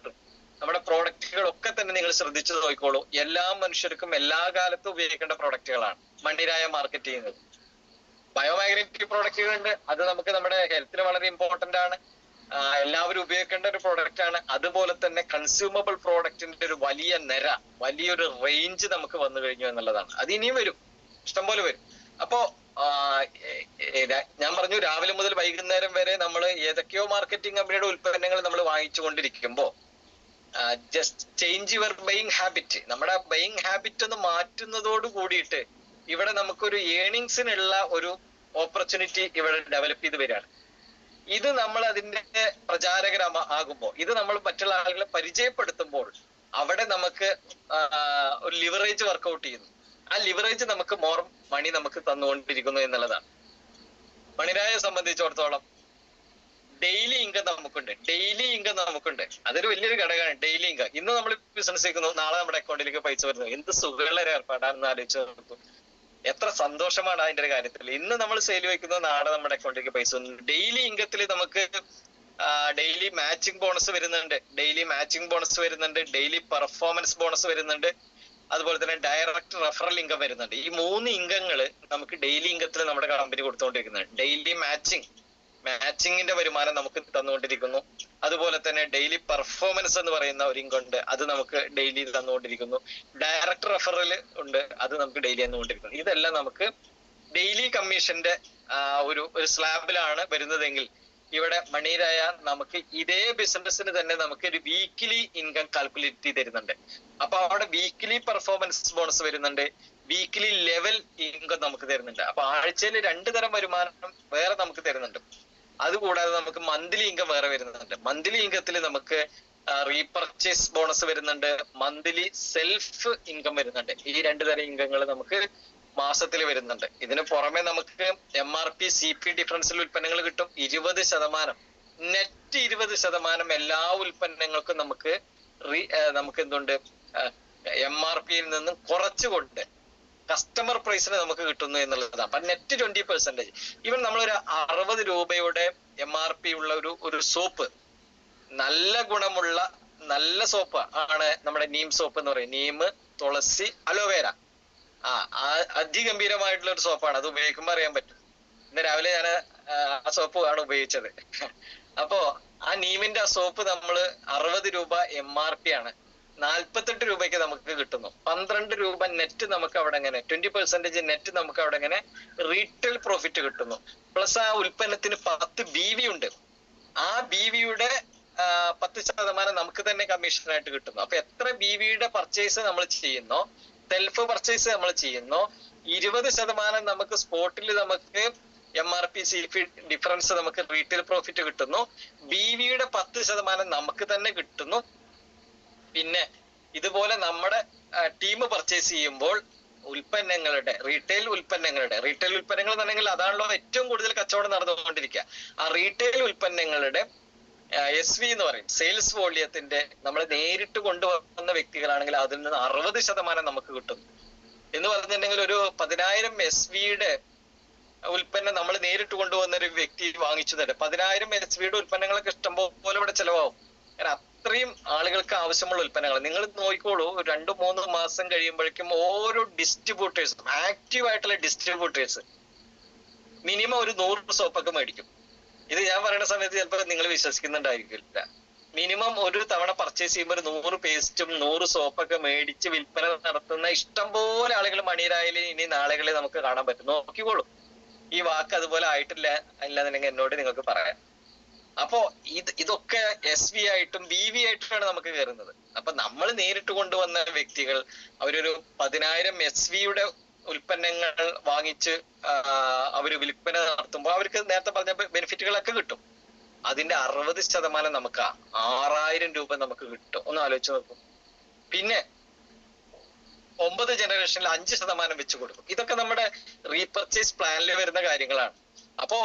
നമ്മുടെ പ്രോഡക്റ്റുകളൊക്കെ തന്നെ നിങ്ങൾ ശ്രദ്ധിച്ചു നോക്കിക്കോളൂ, എല്ലാ മനുഷ്യർക്കും എല്ലാ കാലത്തും ഉപയോഗിക്കേണ്ട പ്രോഡക്റ്റുകളാണ് മണ്ണിരായ മാർക്കറ്റ് ചെയ്യുന്നത്. ബയോമാഗ്നറ്റിക് പ്രോഡക്റ്റുകളുണ്ട്, അത് നമുക്ക് നമ്മുടെ ഹെൽത്തിന് വളരെ ഇമ്പോർട്ടന്റ് ആണ്, എല്ലാവരും ഉപയോഗിക്കേണ്ട ഒരു പ്രോഡക്റ്റ് ആണ്. അതുപോലെ തന്നെ കൺസ്യൂമബിൾ പ്രോഡക്റ്റിന്റെ ഒരു വലിയ നിര, വലിയൊരു റേഞ്ച് നമുക്ക് വന്നു കഴിഞ്ഞു എന്നുള്ളതാണ്. അത് ഇനിയും വരും, ഇഷ്ടംപോലെ വരും. അപ്പോ ഞാൻ പറഞ്ഞു, രാവിലെ മുതൽ വൈകുന്നേരം വരെ നമ്മൾ ഏതൊക്കെയോ മാർക്കറ്റിംഗ് കമ്പനിയുടെ ഉൽപ്പന്നങ്ങൾ നമ്മൾ വാങ്ങിച്ചുകൊണ്ടിരിക്കുമ്പോ just change your buying habit. നമ്മുടെ ബൈയിങ് ഹാബിറ്റ് ഒന്ന് മാറ്റുന്നതോട് കൂടിയിട്ട് ഇവിടെ നമുക്കൊരു ഏണിങ്സിനുള്ള ഒരു ഓപ്പർച്യൂണിറ്റി ഇവിടെ ഡെവലപ്പ് ചെയ്ത് വരികയാണ്. ഇത് നമ്മൾ അതിന്റെ പ്രചാരകരാകുമ്പോൾ, ഇത് നമ്മൾ മറ്റുള്ള ആളുകളെ പരിചയപ്പെടുത്തുമ്പോൾ അവിടെ നമുക്ക് ഒരു ലിവറേജ് വർക്കൗട്ട് ചെയ്യുന്നു. ആ ലിവറേജ് നമുക്ക് മോർ മണി നമുക്ക് തന്നുകൊണ്ടിരിക്കുന്നു എന്നുള്ളതാണ്. മണിരായെ സംബന്ധിച്ചിടത്തോളം ഡെയിലി ഇൻകം നമുക്കുണ്ട്. അതൊരു വലിയൊരു ഘടകമാണ്, ഡെയിലി ഇൻകം. ഇന്ന് നമ്മൾ ബിസിനസ് ചെയ്യുന്നു, നാളെ നമ്മുടെ അക്കൗണ്ടിലേക്ക് പൈസ വരുന്നു. എന്ത് സുഖമുള്ള ഒരു ഏർപ്പാടാണെന്ന് ആലോചിച്ച് നോക്കും. എത്ര സന്തോഷമാണ് അതിന്റെ ഒരു കാര്യത്തിൽ. ഇന്ന് നമ്മൾ സെയിൽ വയ്ക്കുന്നു, നാളെ നമ്മുടെ അക്കൗണ്ടിലേക്ക് പൈസ വന്നു. ഡെയിലി ഇൻകത്തിൽ നമുക്ക് ഡെയിലി മാച്ചിങ് ബോണസ് വരുന്നുണ്ട്, ഡെയിലി പെർഫോമൻസ് ബോണസ് വരുന്നുണ്ട്, അതുപോലെ തന്നെ ഡയറക്റ്റ് റെഫറൽ ഇൻകം വരുന്നുണ്ട്. ഈ 3 ഇൻകങ്ങള് നമുക്ക് ഡെയിലി ഇൻകത്തിൽ നമ്മുടെ കമ്പനി കൊടുത്തുകൊണ്ടിരിക്കുന്നത്. ഡെയിലി മാച്ചിങ്ങിന്റെ വരുമാനം നമുക്ക് തന്നുകൊണ്ടിരിക്കുന്നു. അതുപോലെ തന്നെ ഡെയിലി പെർഫോമൻസ് എന്ന് പറയുന്ന ഒരു ഇൻകം ഉണ്ട്, അത് നമുക്ക് ഡെയിലി തന്നുകൊണ്ടിരിക്കുന്നു. ഡയറക്റ്റ് റെഫറൽ ഉണ്ട്, അത് നമുക്ക് ഡെയിലി തന്നുകൊണ്ടിരിക്കുന്നു. ഇതെല്ലാം നമുക്ക് ഡെയിലി കമ്മീഷന്റെ ഒരു സ്ലാബിലാണ് വരുന്നതെങ്കിൽ, ഇവിടെ മണിരായ നമുക്ക് ഇതേ ബിസിനസ്സിന് തന്നെ നമുക്ക് ഒരു വീക്കിലി ഇൻകം കാൽക്കുലേറ്റ് ചെയ്ത് തരുന്നുണ്ട്. അപ്പൊ അവിടെ വീക്കിലി പെർഫോമൻസ് ബോണസ് വരുന്നുണ്ട്, വീക്കിലി ലെവൽ ഇൻകം നമുക്ക് തരുന്നുണ്ട്. അപ്പൊ ആഴ്ചയിൽ 2 തരം വരുമാനം വേറെ നമുക്ക് തരുന്നുണ്ട്. അതുകൂടാതെ നമുക്ക് മന്ത്ലി ഇൻകം വേറെ വരുന്നുണ്ട്. മന്ത്ലി ഇൻകത്തിൽ നമുക്ക് റീപർച്ചേസ് ബോണസ് വരുന്നുണ്ട്, മന്ത്ലി സെൽഫ് ഇൻകം വരുന്നുണ്ട്. ഈ 2 തരം ഇൻകങ്ങൾ നമുക്ക് മാസത്തിൽ വരുന്നുണ്ട്. ഇതിന് പുറമെ നമുക്ക് MRP CP ഡിഫറൻഷ്യൽ ഉൽപ്പന്നങ്ങൾ കിട്ടും. 20%, നെറ്റ് 20% എല്ലാ ഉൽപ്പന്നങ്ങൾക്കും നമുക്ക് എന്തുണ്ട്, MRPയിൽ നിന്നും കുറച്ചുകൊണ്ട് കസ്റ്റമർ പ്രൈസിന് നമുക്ക് കിട്ടുന്നു എന്നുള്ളതാണ്. അപ്പൊ നെറ്റ് 20%. ഈവൻ നമ്മളൊരു 60 രൂപയുടെ MRP ഉള്ള ഒരു സോപ്പ്, നല്ല ഗുണമുള്ള നല്ല സോപ്പ് ആണ് നമ്മുടെ നീം സോപ്പ് എന്ന് പറയും. നീം, തുളസി, അലോവേര, അതിഗംഭീരമായിട്ടുള്ള ഒരു സോപ്പാണ്. അത് ഉപയോഗിക്കുമ്പോൾ അറിയാൻ പറ്റും. ഇന്ന് രാവിലെ ഞാൻ ആ സോപ്പ് ആണ് ഉപയോഗിച്ചത്. അപ്പോ ആ നീമിന്റെ ആ സോപ്പ് നമ്മൾ 60 രൂപ MRP ആണ്, 48 രൂപയ്ക്ക് നമുക്ക് കിട്ടുന്നു. 12 രൂപ നെറ്റ് നമുക്ക് അവിടെ എങ്ങനെ 20% നെറ്റ് നമുക്ക് അവിടെ എങ്ങനെ റീറ്റെയിൽ പ്രോഫിറ്റ് കിട്ടുന്നു. പ്ലസ് ആ ഉൽപ്പന്നത്തിന് 10 BV ഉണ്ട്. ആ BVയുടെ 10% നമുക്ക് തന്നെ കമ്മീഷനായിട്ട് കിട്ടുന്നു. അപ്പൊ എത്ര BVയുടെ പർച്ചേസ് നമ്മൾ ചെയ്യുന്നോ, സെൽഫ് പർച്ചേസ് നമ്മൾ ചെയ്യുന്നോ, 20% നമുക്ക് സ്പോട്ടിൽ നമുക്ക് MRP CP ഡിഫറൻസ് നമുക്ക് റീറ്റെയിൽ പ്രോഫിറ്റ് കിട്ടുന്നു. BVയുടെ 10% നമുക്ക് തന്നെ കിട്ടുന്നു. പിന്നെ ഇതുപോലെ നമ്മുടെ ടീം പർച്ചേസ് ചെയ്യുമ്പോൾ ഉൽപ്പന്നങ്ങളുടെ റീറ്റെയിൽ ഉൽപ്പന്നങ്ങൾ എന്നുണ്ടെങ്കിൽ അതാണല്ലോ ഏറ്റവും കൂടുതൽ കച്ചവടം നടന്നുകൊണ്ടിരിക്കുക. ആ റീറ്റെയിൽ ഉൽപ്പന്നങ്ങളുടെ SV എന്ന് പറയും, സെയിൽസ് വോള്യത്തിന്റെ നമ്മൾ നേരിട്ട് കൊണ്ടുവന്ന വ്യക്തികളാണെങ്കിൽ അതിൽ നിന്ന് 60% നമുക്ക് കിട്ടും എന്ന് പറഞ്ഞിട്ടുണ്ടെങ്കിൽ ഒരു 10,000 SVയുടെ ഉൽപ്പന്നം നമ്മൾ നേരിട്ട് കൊണ്ടുവന്ന ഒരു വ്യക്തി വാങ്ങിച്ചു തരും. 10,000 SVയുടെ ഉൽപ്പന്നങ്ങളൊക്കെ ഇഷ്ടംപോലെ ഇവിടെ ചെലവാകും. കാരണം അത്രയും ആളുകൾക്ക് ആവശ്യമുള്ള ഉൽപ്പന്നങ്ങൾ. നിങ്ങൾ നോക്കിക്കോളൂ, 2-3 മാസം കഴിയുമ്പോഴേക്കും ഓരോ ഡിസ്ട്രിബ്യൂട്ടേഴ്സും, ആക്റ്റീവ് ആയിട്ടുള്ള ഡിസ്ട്രിബ്യൂട്ടേഴ്സ് മിനിമം ഒരു 100 സോപ്പൊക്കെ മേടിക്കും. ഇത് ഞാൻ പറയുന്ന സമയത്ത് ചിലപ്പോൾ നിങ്ങൾ വിശ്വസിക്കുന്നുണ്ടായിരിക്കില്ല. മിനിമം ഒരു തവണ പർച്ചേസ് ചെയ്യുമ്പോൾ ഒരു 100 പേസ്റ്റും 100 സോപ്പൊക്കെ മേടിച്ച് വിൽപ്പന നടത്തുന്ന ഇഷ്ടംപോലെ ആളുകൾ മണിരായിൽ ഇനി നാളുകളിൽ നമുക്ക് കാണാൻ പറ്റും. നോക്കിക്കോളൂ, ഈ വാക്ക് അതുപോലെ ആയിട്ടില്ല അല്ലാന്നുണ്ടെങ്കിൽ എന്നോട് നിങ്ങൾക്ക് പറയാം. അപ്പോ ഇതൊക്കെ SV ആയിട്ടും BV ആയിട്ടാണ് നമുക്ക് കയറുന്നത്. അപ്പൊ നമ്മൾ നേരിട്ട് കൊണ്ടുവന്ന വ്യക്തികൾ അവരൊരു 10,000 SVയുടെ ഉൽപ്പന്നങ്ങൾ വാങ്ങിച്ച് അവര് വിൽപ്പന നടത്തുമ്പോൾ അവർക്ക് നേരത്തെ പറഞ്ഞ ബെനിഫിറ്റുകളൊക്കെ കിട്ടും. അതിന്റെ 60% നമുക്ക് 6000 രൂപ നമുക്ക് കിട്ടും. ഒന്ന് ആലോചിച്ച് നോക്കും. പിന്നെ 9 ജനറേഷനിൽ 5% വെച്ച് കൊടുക്കും. ഇതൊക്കെ നമ്മുടെ റീപർച്ചേസ് പ്ലാനിൽ വരുന്ന കാര്യങ്ങളാണ്. അപ്പോ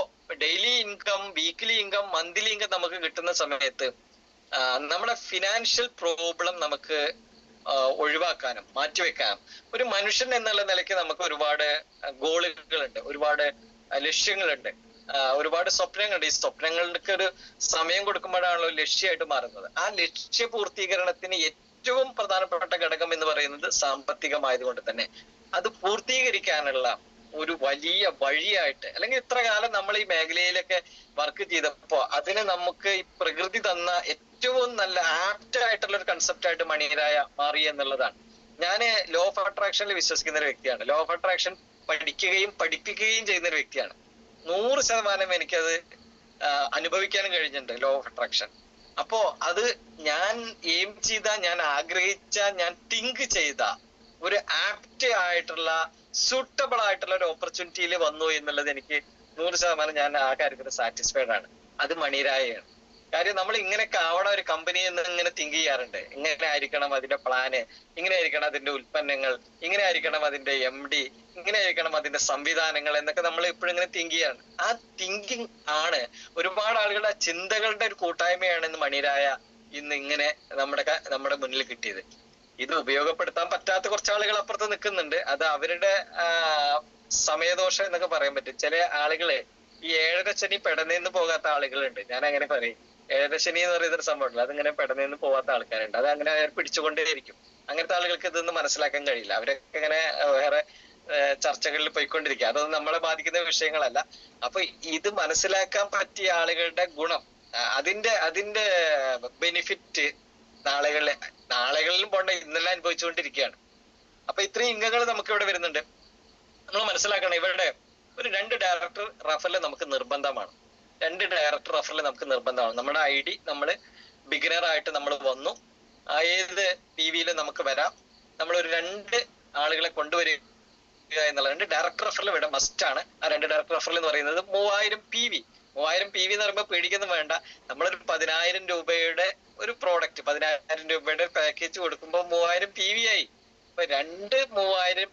daily income, weekly income, monthly income നമുക്ക് കിട്ടുന്ന സമയത്ത് നമ്മുടെ ഫിനാൻഷ്യൽ പ്രോബ്ലം നമുക്ക് ഒഴിവാക്കാനും മാറ്റിവെക്കാനും ഒരു മനുഷ്യൻ എന്നുള്ള നിലയ്ക്ക് നമുക്ക് ഒരുപാട് ഗോളുകളുണ്ട്, ഒരുപാട് ലക്ഷ്യങ്ങളുണ്ട്, ഒരുപാട് സ്വപ്നങ്ങളുണ്ട്. ഈ സ്വപ്നങ്ങൾക്ക് ഒരു സമയം കൊടുക്കുമ്പോഴാണല്ലോ ലക്ഷ്യമായിട്ട് മാറുന്നത്. ആ ലക്ഷ്യ പൂർത്തീകരണത്തിന് ഏറ്റവും പ്രധാനപ്പെട്ട ഘടകം എന്ന് പറയുന്നത് സാമ്പത്തികമായതുകൊണ്ട് തന്നെ അത് പൂർത്തീകരിക്കാനുള്ള ഒരു വലിയ വഴിയായിട്ട്, അല്ലെങ്കിൽ ഇത്ര കാലം നമ്മൾ ഈ മേഖലയിലൊക്കെ വർക്ക് ചെയ്തപ്പോ അതിന് നമുക്ക് ഈ പ്രകൃതി തന്ന ഏറ്റവും നല്ല ആപ്റ്റ് ആയിട്ടുള്ള ഒരു കൺസെപ്റ്റ് ആയിട്ട് മണിയരായ മാറി എന്നുള്ളതാണ്. ഞാൻ ലോ ഓഫ് അട്രാക്ഷനിൽ വിശ്വസിക്കുന്ന ഒരു വ്യക്തിയാണ്. ലോ ഓഫ് അട്രാക്ഷൻ പഠിക്കുകയും പഠിപ്പിക്കുകയും ചെയ്യുന്ന ഒരു വ്യക്തിയാണ്. 100% എനിക്കത് അനുഭവിക്കാനും കഴിഞ്ഞിട്ടുണ്ട് ലോ ഓഫ് അട്രാക്ഷൻ. അപ്പോ അത് ഞാൻ എയിം ചെയ്ത, ഞാൻ ആഗ്രഹിച്ച, ഞാൻ തിങ്ക് ചെയ്ത ഒരു ആപ്റ്റ് ആയിട്ടുള്ള, സൂട്ടബിൾ ആയിട്ടുള്ള ഒരു ഓപ്പർച്യൂണിറ്റിയിൽ വന്നു എന്നുള്ളത് എനിക്ക് 100% ഞാൻ ആ കാര്യത്തിൽ സാറ്റിസ്ഫൈഡ് ആണ്. അത് മണിയരായാണ്. കാര്യം നമ്മൾ ഇങ്ങനെയൊക്കെ ആവണ ഒരു കമ്പനി എന്ന് ഇങ്ങനെ തിങ്ക് ചെയ്യാറുണ്ട്. ഇങ്ങനെ ആയിരിക്കണം അതിന്റെ പ്ലാന്, ഇങ്ങനെ ആയിരിക്കണം അതിന്റെ ഉൽപ്പന്നങ്ങൾ, ഇങ്ങനെ ആയിരിക്കണം അതിന്റെ MD, ഇങ്ങനെ ആയിരിക്കണം അതിന്റെ സംവിധാനങ്ങൾ എന്നൊക്കെ നമ്മൾ എപ്പോഴും ഇങ്ങനെ തിങ്ക് ചെയ്യാറുണ്ട്. ആ തിങ്കിങ് ആണ് ഒരുപാട് ആളുകളുടെ ചിന്തകളുടെ ഒരു കൂട്ടായ്മയാണെന്ന് മണിയരായ ഇന്ന് ഇങ്ങനെ നമ്മുടെ മുന്നിൽ കിട്ടിയത്. ഇത് ഉപയോഗപ്പെടുത്താൻ പറ്റാത്ത കുറച്ച് ആളുകൾ അപ്പുറത്ത് നിൽക്കുന്നുണ്ട്. അത് അവരുടെ സമയദോഷം എന്നൊക്കെ പറയാൻ പറ്റും. ചില ആളുകളെ ഈ 7:30 ശനി പെടന്നേന്ന് പോകാത്ത ആളുകളുണ്ട്. ഞാൻ അങ്ങനെ പറയും. 7:30 ശനി എന്ന് പറയുന്നൊരു സംഭവമുണ്ടല്ലോ, അതിങ്ങനെ പെടന്നേന്ന് പോകാത്ത ആൾക്കാരുണ്ട്. അത് അങ്ങനെ പിടിച്ചുകൊണ്ടേയിരിക്കും. അങ്ങനത്തെ ആളുകൾക്ക് ഇതൊന്നും മനസ്സിലാക്കാൻ കഴിയില്ല. അവരൊക്കെ ഇങ്ങനെ വേറെ ചർച്ചകളിൽ പോയിക്കൊണ്ടിരിക്കുക. അതൊന്നും നമ്മളെ ബാധിക്കുന്ന വിഷയങ്ങളല്ല. അപ്പൊ ഇത് മനസ്സിലാക്കാൻ പറ്റിയ ആളുകളുടെ ഗുണം, അതിന്റെ ബെനിഫിറ്റ് നാളുകളിലും പോണ്ട, ഇന്നെല്ലാം അനുഭവിച്ചുകൊണ്ടിരിക്കുകയാണ്. അപ്പൊ ഇത്രയും ഇംഗങ്ങൾ നമുക്ക് ഇവിടെ വരുന്നുണ്ട്. നമ്മൾ മനസ്സിലാക്കണം, ഇവിടെ ഒരു 2 ഡയറക്ടർ റഫറിൽ നമുക്ക് നിർബന്ധമാണ്. 2 ഡയറക്ടർ റഫറിൽ നമുക്ക് നിർബന്ധമാണ്. നമ്മുടെ ID നമ്മൾ ബിഗിനർ ആയിട്ട് നമ്മൾ വന്നു, ഏത് PV-യിൽ നമുക്ക് വരാം. നമ്മളൊരു 2 ആളുകളെ കൊണ്ടുവരിക എന്നുള്ള 2 ഡയറക്ടർ റഫറിൽ ഇവിടെ മസ്റ്റ് ആണ്. ആ 2 ഡയറക്ടർ റഫറിൽ എന്ന് പറയുന്നത് 3000 PV. 3000 PV എന്ന് പറയുമ്പോൾ പേടിക്കൊന്നും വേണ്ട. നമ്മളൊരു 10,000 രൂപയുടെ ഒരു പ്രോഡക്റ്റ്, 10,000 രൂപയുടെ പാക്കേജ് കൊടുക്കുമ്പോൾ 3000 PV ആയി. അപ്പൊ 2 3000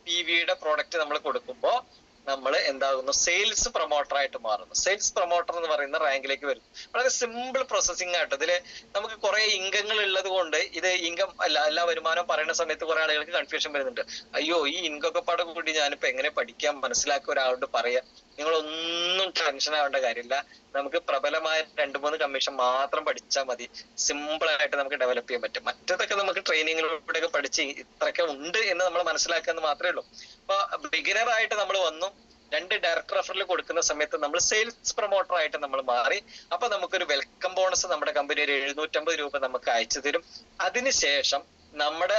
PV-യുടെ പ്രോഡക്റ്റ് നമ്മൾ കൊടുക്കുമ്പോൾ നമ്മൾ എന്താകുന്നു, സെയിൽസ് പ്രൊമോട്ടർ ആയിട്ട് മാറുന്നു. സെയിൽസ് പ്രൊമോട്ടർ എന്ന് പറയുന്ന റാങ്കിലേക്ക് വരുന്നു. വളരെ സിമ്പിൾ പ്രോസസ്സിംഗ് ആയിട്ട്. ഇതില് നമുക്ക് കുറെ ഇൻകങ്ങൾ ഉള്ളത് കൊണ്ട് ഇത് ഇൻകം അല്ല, എല്ലാ വരുമാനവും പറയുന്ന സമയത്ത് കുറെ ആളുകൾക്ക് കൺഫ്യൂഷൻ വരുന്നുണ്ട്. അയ്യോ, ഈ ഇൻകൊക്കെ പാടെ കൂടി ഞാനിപ്പോ എങ്ങനെ പഠിക്കാം, മനസ്സിലാക്കി ഒരാളോട് പറയാം. നിങ്ങളൊന്നും ടെൻഷൻ ആവേണ്ട കാര്യമില്ല. നമുക്ക് പ്രബലമായ 2-3 കമ്മീഷൻ മാത്രം പഠിച്ചാൽ മതി. സിമ്പിൾ ആയിട്ട് നമുക്ക് ഡെവലപ്പ് ചെയ്യാൻ പറ്റും. മറ്റതൊക്കെ നമുക്ക് ട്രെയിനിങ്ങിലൂടെയൊക്കെ പഠിച്ച് ഇത്രയൊക്കെ ഉണ്ട് എന്ന് നമ്മൾ മനസ്സിലാക്കുക മാത്രമേ ഉള്ളൂ. അപ്പൊ ബിഗിനർ ആയിട്ട് നമ്മൾ വന്നു, 2 ഡയറക്ടർ റഫറിൽ കൊടുക്കുന്ന സമയത്ത് നമ്മൾ സെയിൽസ് പ്രൊമോട്ടർ ആയിട്ട് നമ്മൾ മാറി. അപ്പൊ നമുക്കൊരു വെൽക്കം ബോണസ് നമ്മുടെ കമ്പനി ഒരു 750 രൂപ നമുക്ക് അയച്ചു തരും. അതിനുശേഷം നമ്മുടെ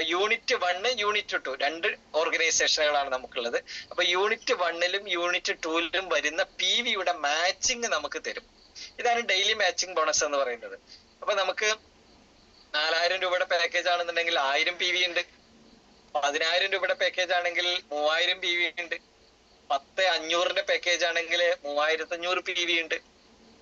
യൂണിറ്റ് 1, യൂണിറ്റ് 2 2 ഓർഗനൈസേഷനുകളാണ് നമുക്കുള്ളത്. അപ്പൊ യൂണിറ്റ് 1-ലും യൂണിറ്റ് 2-ലും വരുന്ന PV-യുടെ മാച്ചിങ് നമുക്ക് തരും. ഇതാണ് ഡെയിലി മാച്ചിങ് ബോണസ് എന്ന് പറയുന്നത്. അപ്പൊ നമുക്ക് 4000 രൂപയുടെ പാക്കേജ് ആണെന്നുണ്ടെങ്കിൽ 1000 PV ഉണ്ട്. 10,000 രൂപയുടെ പാക്കേജ് ആണെങ്കിൽ 3000 PV ഉണ്ട്. 10,500-ന്റെ പാക്കേജ് ആണെങ്കിൽ 3500 PV ഉണ്ട്.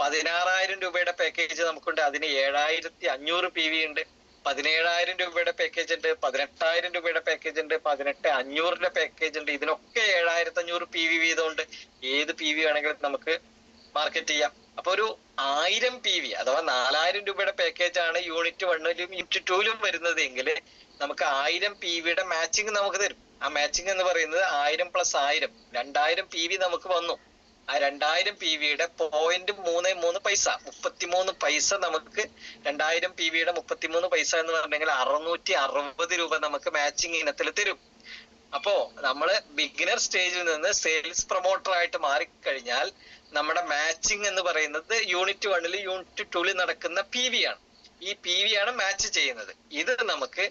16,000 രൂപയുടെ പാക്കേജ് നമുക്കുണ്ട്, അതിന് 7,500 PV ഉണ്ട്. 17,000 രൂപയുടെ പാക്കേജ് ഉണ്ട്, 18,000 രൂപയുടെ പാക്കേജ് ഉണ്ട്, 18,500-ന്റെ പാക്കേജ് ഉണ്ട്. ഇതിനൊക്കെ 7,500 PV വീതമുണ്ട്. ഏത് PV വേണമെങ്കിലും നമുക്ക് മാർക്കറ്റ് ചെയ്യാം. അപ്പൊ ഒരു 1000 PV അഥവാ 4,000 രൂപയുടെ പാക്കേജ് ആണ് യൂണിറ്റ് 1-ലും യൂണിറ്റ് 2-ലും വരുന്നത് എങ്കിൽ നമുക്ക് 1000 PV-യുടെ മാച്ചിങ് നമുക്ക് തരും. ആ മാച്ചിങ് എന്ന് പറയുന്നത് 1000 + 1000 2000 PV നമുക്ക് വന്നു. ആ 2000 PV-യുടെ 0.33 പൈസ 33 പൈസ നമുക്ക് 2000 PV-യുടെ 33 പൈസ എന്ന് പറഞ്ഞെങ്കിൽ 660 രൂപ നമുക്ക് മാച്ചിങ് ഇനത്തിൽ തരും. അപ്പോ നമ്മള് ബിഗിനർ സ്റ്റേജിൽ നിന്ന് സെയിൽസ് പ്രൊമോട്ടർ ആയിട്ട് മാറിക്കഴിഞ്ഞാൽ നമ്മുടെ മാച്ചിങ് എന്ന് പറയുന്നത് യൂണിറ്റ് 1-ലും യൂണിറ്റ് 2-ലും നടക്കുന്ന PV ആണ്. ഈ PV ആണ് മാച്ച് ചെയ്യുന്നത്. ഇത് നമുക്ക്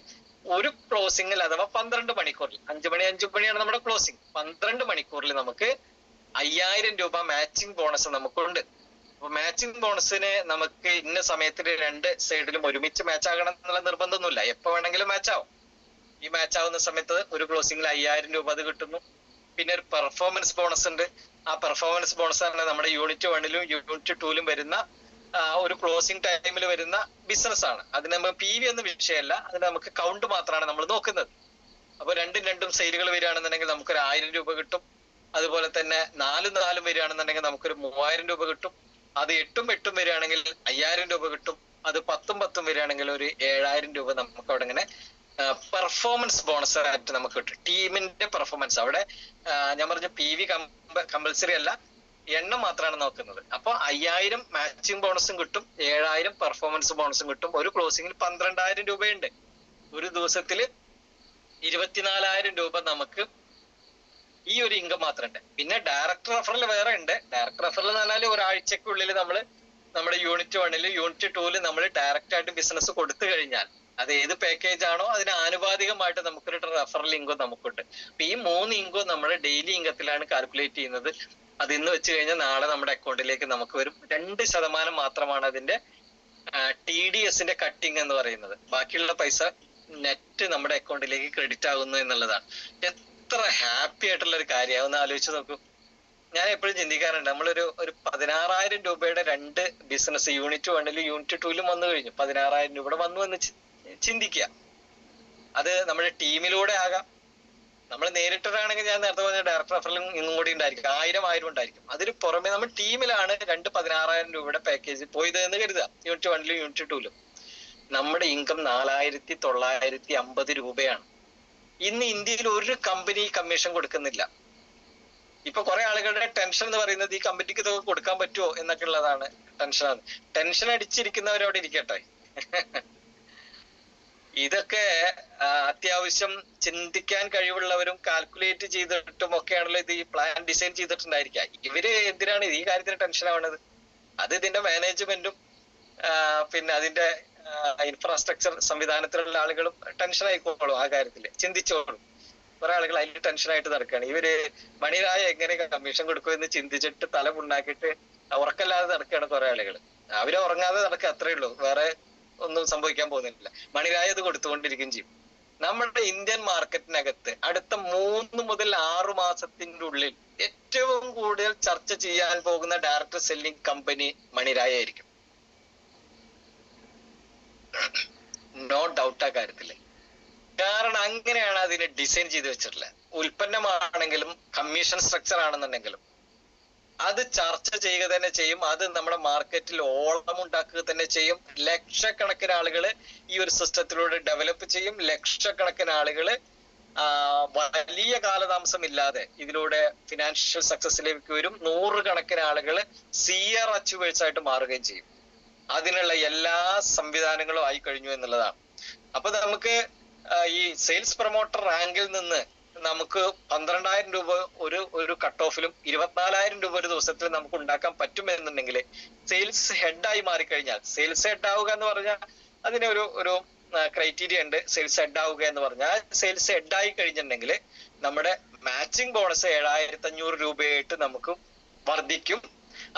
ഒരു ക്ലോസിംഗിൽ അഥവാ 12 മണിക്കൂറിൽ, 5 മണിയാണ് നമ്മുടെ ക്ലോസിംഗ്. 12 മണിക്കൂറിൽ നമുക്ക് 5,000 രൂപ മാച്ചിങ് ബോണസ് നമുക്കുണ്ട്. അപ്പൊ മാച്ചിങ് ബോണസിന് നമുക്ക് ഇന്ന സമയത്തിന് 2 സൈഡിലും ഒരുമിച്ച് മാച്ച് ആകണം എന്നുള്ള നിർബന്ധമൊന്നുമില്ല. എപ്പോ വേണമെങ്കിലും മാച്ച് ആവും. ഈ മാച്ച് ആവുന്ന സമയത്ത് ഒരു ക്ലോസിംഗിൽ 5,000 രൂപ അത് കിട്ടുന്നു. പിന്നെ ഒരു പെർഫോമൻസ് ബോണസ് ഉണ്ട്. ആ പെർഫോമൻസ് ബോണസ് ആണ് നമ്മുടെ യൂണിറ്റ് 1-ലും യൂണിറ്റ് 2-ലും വരുന്ന ഒരു ക്ലോസിംഗ് ടൈമിൽ വരുന്ന ബിസിനസ് ആണ്. അതിന് നമുക്ക് PV ഒന്നും വിഷയമല്ല, അതിന് നമുക്ക് കൗണ്ട് മാത്രമാണ് നമ്മൾ നോക്കുന്നത്. അപ്പൊ രണ്ടും സെയിലുകൾ വരികയാണെന്നുണ്ടെങ്കിൽ നമുക്കൊരു 1000 രൂപ കിട്ടും. അതുപോലെ തന്നെ 4 വരികയാണെന്നുണ്ടെങ്കിൽ നമുക്കൊരു 3000 രൂപ കിട്ടും. അത് 8 വരികയാണെങ്കിൽ 5000 രൂപ കിട്ടും. അത് 10 വരികയാണെങ്കിൽ ഒരു 7000 രൂപ നമുക്ക് അവിടെ ഇങ്ങനെ പെർഫോമൻസ് ബോണസ് ആയിട്ട് നമുക്ക് കിട്ടും. ടീമിന്റെ പെർഫോമൻസ് അവിടെ ഞാൻ പറഞ്ഞ PV കമ്പൽസറി അല്ല, എണ്ണം മാത്രമാണ് നോക്കുന്നത്. അപ്പൊ 5000 മാച്ചിങ് ബോണസും കിട്ടും, 7000 പെർഫോമൻസ് ബോണസും കിട്ടും. ഒരു ക്ലോസിംഗിൽ 12000 രൂപയുണ്ട്. ഒരു ദിവസത്തില് 24000 രൂപ നമുക്ക് ഈ ഒരു ഇൻകം മാത്രമുണ്ട്. പിന്നെ ഡയറക്ടർ റെഫറൽ വേറെ ഉണ്ട്. ഡയറക്ടർ റെഫറൽ എന്ന് പറഞ്ഞാൽ ഒരാഴ്ചക്കുള്ളിൽ നമ്മുടെ യൂണിറ്റ് 1-ലും യൂണിറ്റ് 2-ലും നമ്മൾ ഡയറക്റ്റ് ആയിട്ട് ബിസിനസ് കൊടുത്തു കഴിഞ്ഞാൽ അത് ഏത് പാക്കേജ് ആണോ അതിന് ആനുപാതികമായിട്ട് നമുക്കൊരു റെഫറൽ ഇൻകം നമുക്കുണ്ട്. അപ്പൊ ഈ 3 ഇൻകം നമ്മുടെ ഡെയിലി ഇൻകത്തിലാണ് കാൽക്കുലേറ്റ് ചെയ്യുന്നത്. അത് ഇന്ന് വെച്ച് കഴിഞ്ഞാൽ നാളെ നമ്മുടെ അക്കൗണ്ടിലേക്ക് നമുക്ക് വരും. 2% മാത്രമാണ് അതിന്റെ TDSന്റെ കട്ടിങ് എന്ന് പറയുന്നത്. ബാക്കിയുള്ള പൈസ നെറ്റ് നമ്മുടെ അക്കൗണ്ടിലേക്ക് ക്രെഡിറ്റ് ആകുന്നു എന്നുള്ളതാണ്. എത്ര ഹാപ്പി ആയിട്ടുള്ള ഒരു കാര്യമാണ്, ഒന്ന് ആലോചിച്ച് നോക്കൂ. ഞാൻ എപ്പോഴും ചിന്തിക്കാറുണ്ട്, നമ്മളൊരു 16000 രൂപയുടെ 2 ബിസിനസ് യൂണിറ്റ് 1-ലും യൂണിറ്റ് 2-ലും വന്നു കഴിഞ്ഞു. 16000 രൂപ വന്നു എന്ന് ചിന്തിക്കുക. അത് നമ്മുടെ ടീമിലൂടെ ആകാം, നമ്മൾ നേരിട്ടാണെങ്കിൽ ഞാൻ നേരത്തെ പറഞ്ഞ ഡയറക്ടർ റെഫറലും ഇന്നും കൂടി ഉണ്ടായിരിക്കും. 1000 ഉണ്ടായിരിക്കും. അതിന് പുറമെ നമ്മൾ ടീമിലാണ് 16,000 രൂപയുടെ പാക്കേജ് പോയത് എന്ന് കരുതുക. യൂണിറ്റ് 1-ലും യൂണിറ്റ് 2-ലും നമ്മുടെ ഇൻകം 4950 രൂപയാണ്. ഇന്ന് ഇന്ത്യയിൽ ഒരു കമ്പനി കമ്മീഷൻ കൊടുക്കുന്നില്ല. ഇപ്പൊ കുറെ ആളുകളുടെ ടെൻഷൻ എന്ന് പറയുന്നത് ഈ കമ്പനിക്ക് ഇതൊക്കെ കൊടുക്കാൻ പറ്റുമോ എന്നൊക്കെ ഉള്ളതാണ്. ടെൻഷൻ അടിച്ചിരിക്കുന്നവരവിടെ ഇരിക്കട്ടെ. ഇതൊക്കെ അത്യാവശ്യം ചിന്തിക്കാൻ കഴിവുള്ളവരും കാൽക്കുലേറ്റ് ചെയ്തിട്ടും ഒക്കെയാണല്ലോ ഇത് ഈ പ്ലാൻ ഡിസൈൻ ചെയ്തിട്ടുണ്ടായിരിക്കുക. ഇവര് എന്തിനാണ് ഈ കാര്യത്തിന് ടെൻഷൻ ആവുന്നത്? അത് ഇതിന്റെ മാനേജ്മെന്റും പിന്നെ അതിന്റെ ഇൻഫ്രാസ്ട്രക്ചർ സംവിധാനത്തിലുള്ള ആളുകളും ടെൻഷൻ ആയിക്കോളും. ആ കാര്യത്തില് ചിന്തിച്ചോളും. കുറെ ആളുകൾ അതിൽ ടെൻഷനായിട്ട് നടക്കുകയാണ്. ഇവര് മണിരായ എങ്ങനെ കമ്മീഷൻ കൊടുക്കുമെന്ന് ചിന്തിച്ചിട്ട് തല പുണ്ണാക്കിയിട്ട് ഉറക്കല്ലാതെ നടക്കുകയാണ് കുറെ ആളുകൾ. അവര് ഉറങ്ങാതെ നടക്കുക, അത്രേ ഉള്ളൂ. വേറെ ഒന്നും സംഭവിക്കാൻ പോകുന്നില്ല. മണിരായ ഇത് കൊടുത്തുകൊണ്ടിരിക്കുകയും ചെയ്യും. നമ്മുടെ ഇന്ത്യൻ മാർക്കറ്റിനകത്ത് അടുത്ത 3 മുതൽ 6 മാസത്തിന്റെ ഉള്ളിൽ ഏറ്റവും കൂടുതൽ ചർച്ച ചെയ്യാൻ പോകുന്ന ഡയറക്ട് സെല്ലിംഗ് കമ്പനി മണിരായ ആയിരിക്കും. നോ ഡൗട്ട് ആ കാര്യത്തില്. കാരണം അങ്ങനെയാണ് അതിനെ ഡിസൈൻ ചെയ്ത് വെച്ചിട്ടുള്ളത്. ഉൽപ്പന്നമാണെങ്കിലും കമ്മീഷൻ സ്ട്രക്ചർ ആണെന്നുണ്ടെങ്കിലും അത് ചർച്ച ചെയ്യുക തന്നെ ചെയ്യും. അത് നമ്മുടെ മാർക്കറ്റിൽ ഓളം ഉണ്ടാക്കുക തന്നെ ചെയ്യും. ലക്ഷക്കണക്കിന് ആളുകൾ ഈ ഒരു സിസ്റ്റത്തിലൂടെ ഡെവലപ്പ് ചെയ്യും. ലക്ഷക്കണക്കിന് ആളുകൾ വലിയ കാലതാമസം ഇല്ലാതെ ഇതിലൂടെ ഫിനാൻഷ്യൽ സക്സസിലേക്ക് വരും. 100 കണക്കിന് ആളുകൾ സിയർ അച്ചീവേഴ്സ് ആയിട്ട് മാറുകയും ചെയ്യും. അതിനുള്ള എല്ലാ സംവിധാനങ്ങളും ആയി കഴിഞ്ഞു എന്നുള്ളതാണ്. അപ്പൊ നമുക്ക് ഈ സെയിൽസ് പ്രൊമോട്ടർ റാങ്കിൽ നിന്ന് നമുക്ക് 12,000 രൂപ ഒരു കട്ട് ഓഫിലും 24,000 രൂപ ഒരു ദിവസത്തിൽ നമുക്ക് ഉണ്ടാക്കാൻ പറ്റുമെന്നുണ്ടെങ്കിൽ സെയിൽസ് ഹെഡായി മാറിക്കഴിഞ്ഞാൽ, സെയിൽസ് ഹെഡ് ആവുക എന്ന് പറഞ്ഞാൽ അതിന് ഒരു ക്രൈറ്റീരിയ ഉണ്ട്. സെയിൽസ് ഹെഡ് ആവുക എന്ന് പറഞ്ഞാൽ സെയിൽസ് ഹെഡ് ആയി കഴിഞ്ഞിട്ടുണ്ടെങ്കിൽ നമ്മുടെ മാച്ചിങ് ബോണസ് 7,500 രൂപയായിട്ട് നമുക്ക് വർദ്ധിക്കും.